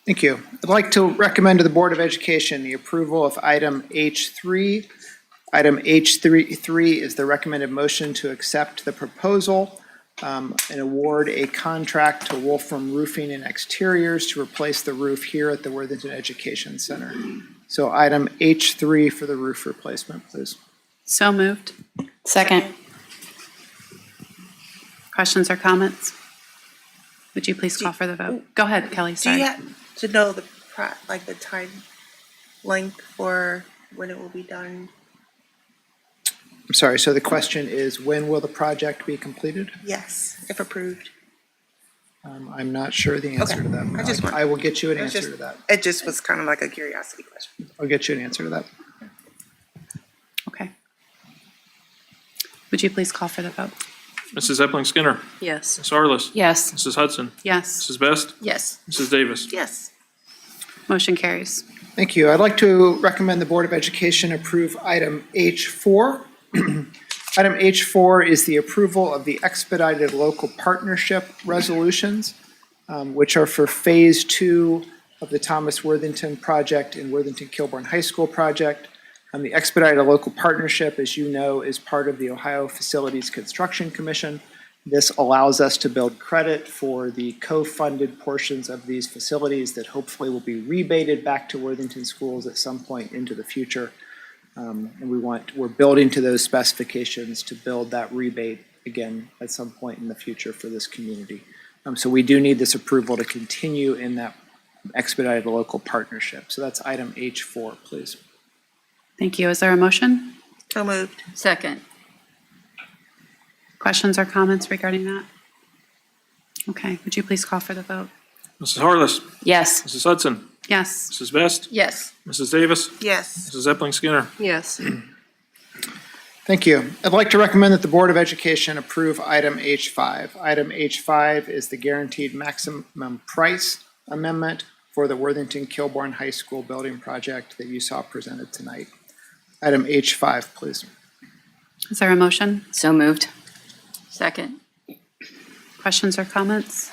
Thank you. I'd like to recommend to the Board of Education the approval of item H3. Item H3 is the recommended motion to accept the proposal and award a contract to Wolfram Roofing and Exteriors to replace the roof here at the Worthington Education Center. So item H3 for the roof replacement, please. So moved. Second. Questions or comments? Would you please call for the vote? Go ahead, Kelly, Do sorry. you have to know the the time length for when it will be done? I'm sorry, so the question is, when will the project be completed? Yes, if approved. I'm not sure the answer to that. I just want- I will get you an It was answer just- to that. It just was kind of like a curiosity question. I'll get you an answer to that. Okay. Would you please call for the vote? Mrs. Epling Skinner? Yes. Ms. Harless? Yes. Mrs. Hudson? Yes. Mrs. Best? Yes. Mrs. Davis? Yes. Motion carries. Thank you. I'd like to recommend the Board of Education approve item H4. Item H4 is the approval of the expedited local partnership resolutions, which are for Phase 2 of the Thomas Worthington project and Worthington Kilbourne High School project. The expedited local partnership, as you know, is part of the Ohio Facilities Construction Commission. This allows us to build credit for the co-funded portions of these facilities that hopefully will be rebated back to Worthington schools at some point into the future. And we're building to those specifications to build that rebate again at some point in the future for this community. So we do need this approval to continue in that expedited local partnership. So that's item H4, please. Thank you. Is there a motion? So moved. Second. Questions or comments regarding that? Okay, would you please call for the vote? Mrs. Harless? Yes. Mrs. Hudson? Yes. Mrs. Best? Yes. Mrs. Davis? Yes. Mrs. Epling Skinner? Yes. Thank you. I'd like to recommend that the Board of Education approve item H5. Item H5 is the guaranteed maximum price amendment for the Worthington Kilbourne High School building project that you saw presented tonight. Item H5, please. Is there a motion? So moved. Second. Questions or comments?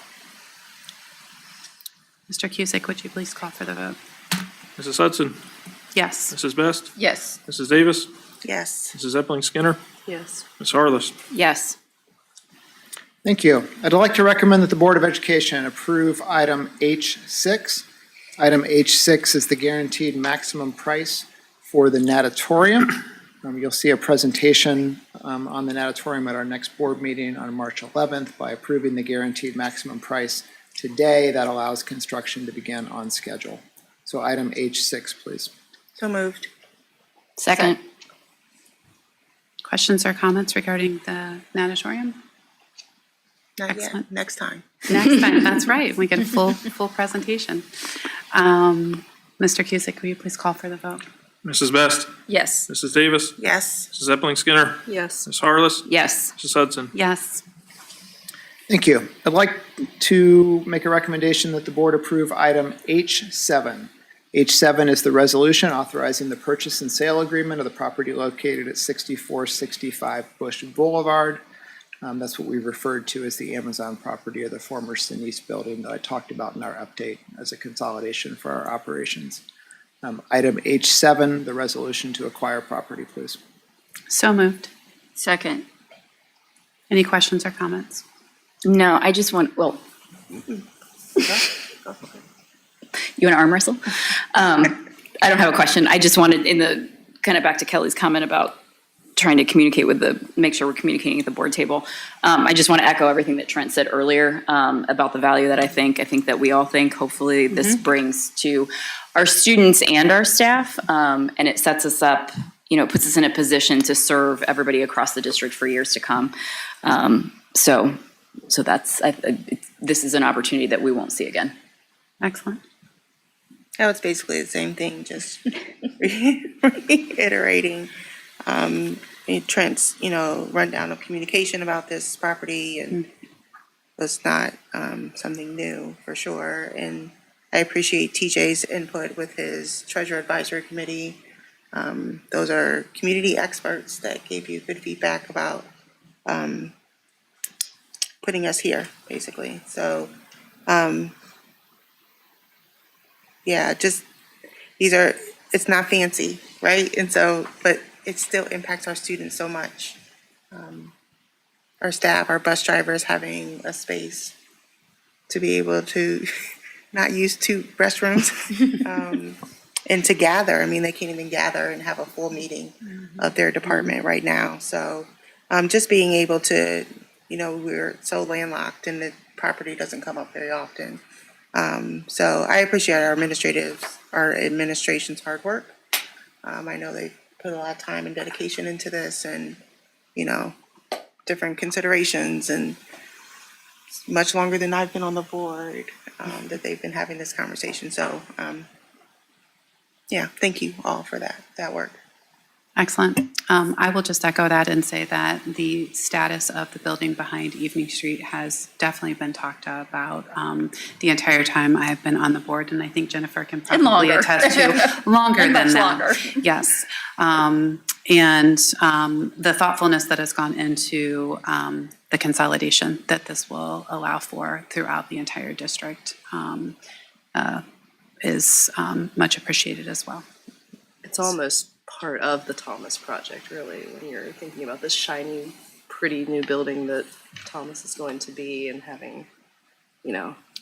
Mr. Cusick, would you please call for the vote? Mrs. Hudson? Yes. Mrs. Best? Yes. Mrs. Davis? Yes. Mrs. Epling Skinner? Yes. Ms. Harless? Yes. Thank you. I'd like to recommend that the Board of Education approve item H6. Item H6 is the guaranteed maximum price for the natatorium. You'll see a presentation on the natatorium at our next board meeting on March 11th. By approving the guaranteed maximum price today, that allows construction to begin on schedule. So item H6, please. So moved. Second. Questions or comments regarding the natatorium? Not Excellent. yet. Next time. Next time, that's right. We get a full presentation. Mr. Cusick, will you please call for the vote? Mrs. Best? Yes. Mrs. Davis? Yes. Mrs. Epling Skinner? Yes. Ms. Harless? Yes. Mrs. Hudson? Yes. Thank you. I'd like to make a recommendation that the board approve item H7. H7 is the resolution authorizing the purchase and sale agreement of the property located at 6465 Bush Boulevard. That's what we referred to as the Amazon property or the former Sinise building that I talked about in our update as a consolidation for our operations. Item H7, the resolution to acquire property, please. So moved. Second. Any questions or comments? No, I just want, well, you want to arm wrestle? I don't have a question. I just wanted, kind of back to Kelly's comment about trying to communicate make sure we're communicating at the board table. I just want to echo everything that Trent said earlier about the value that I think that we all think hopefully this brings to our students and our staff. And it sets us up, puts us in a position to serve everybody across the district for years to come. So this is an opportunity that we won't see again. Excellent. That was basically the same thing, just reiterating Trent's, rundown of communication about this property, and was not something new for sure. And I appreciate TJ's input with his Treasurer Advisory Committee. Those are community experts that gave you good feedback about putting us here, basically. So, it's not fancy, right? And so, but it still impacts our students so much. Our staff, our bus drivers having a space to be able to not use two restrooms and to gather. I mean, they can't even gather and have a full meeting of their department right now. So just being able to, we're so landlocked and the property doesn't come up very often. So I appreciate our administration's hard work. I know they put a lot of time and dedication into this and, different considerations, and much longer than I've been on the board that they've been having this conversation. So, thank you all for that work. Excellent. I will just echo that and say that the status of the building behind Evening Street has definitely been talked about the entire time I've been on the board, and I think Jennifer can probably longer. attest to longer And than much that. longer. Yes. And the thoughtfulness that has gone into the consolidation that this will allow for throughout the entire district is much appreciated as well. It's almost part of the Thomas project, really, when you're thinking about this shiny, pretty new building that Thomas is going to be and having,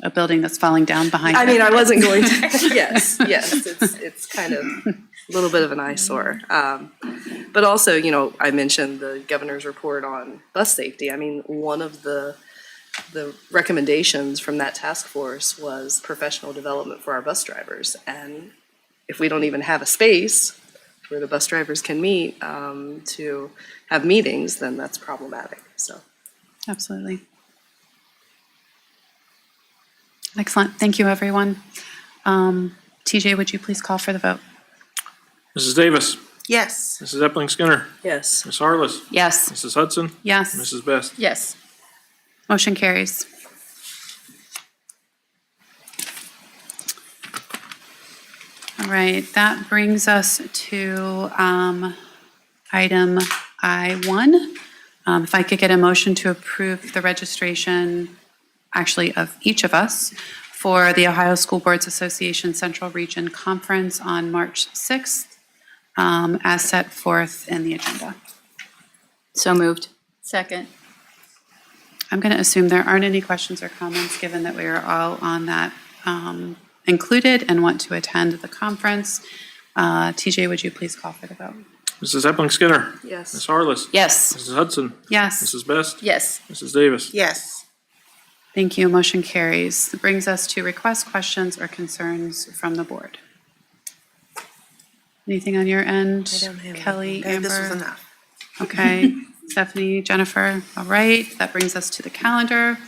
A building that's falling down behind I it. mean, I wasn't going to, yes, it's kind of a little bit of an eyesore. But also, I mentioned the governor's report on bus safety. I mean, one of the recommendations from that task force was professional development for our bus drivers. And if we don't even have a space where the bus drivers can meet to have meetings, then that's problematic, so. Absolutely. Excellent. Thank you, everyone. TJ, would you please call for the vote? Mrs. Davis? Yes. Mrs. Epling Skinner? Yes. Ms. Harless? Yes. Mrs. Hudson? Yes. Mrs. Best? Yes. Motion carries. All right, that brings us to item I1. If I could get a motion to approve the registration, actually of each of us, for the Ohio School Boards Association Central Region Conference on March 6th, as set forth in the agenda. So moved. Second. I'm going to assume there aren't any questions or comments, given that we are all on that included and want to attend the conference. TJ, would you please call for the vote? Mrs. Epling Skinner? Yes. Ms. Harless? Yes. Mrs. Hudson? Yes. Mrs. Best? Yes. Mrs. Davis? Yes. Thank you. Motion carries. That brings us to requests, questions, or concerns from the board. Anything on your end? I don't have Kelly, anything. Amber? This was enough. Okay. Stephanie, Jennifer, all right. That brings us to the calendar.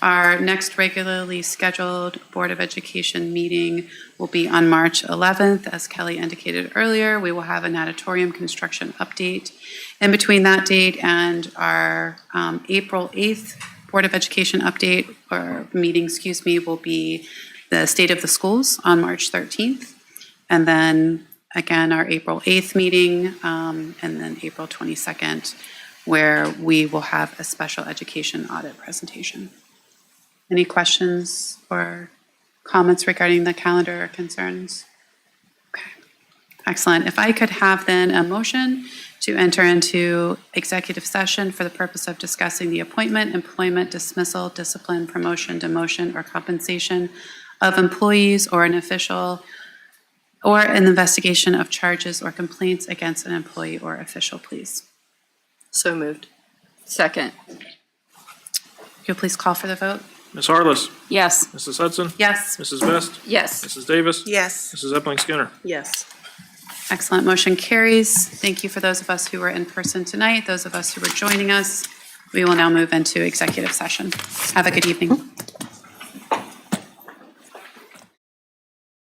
Our next regularly scheduled Board of Education meeting will be on March 11th. As Kelly indicated earlier, we will have an auditorium construction update. In between that date and our April 8th Board of Education update, or meeting, excuse me, will be the State of the Schools on March 13th. And then again, our April 8th meeting, and then April 22nd, where we will have a special education audit presentation. Any questions or comments regarding the calendar or concerns? Okay, excellent. If I could have then a motion to enter into executive session for the purpose of discussing the appointment, employment, dismissal, discipline, promotion, demotion, or compensation of employees or an official, or an investigation of charges or complaints against an employee or official, please. So moved. Second. You'll please call for the vote? Ms. Harless, Yes. Mrs. Hudson, Yes. Mrs. Best, Yes. Mrs. Davis, Yes. Mrs. Epling Skinner. Yes. Excellent. Motion carries. Thank you for those of us who were in person tonight, those of us who were joining us. We will now move into executive session. Have a good evening.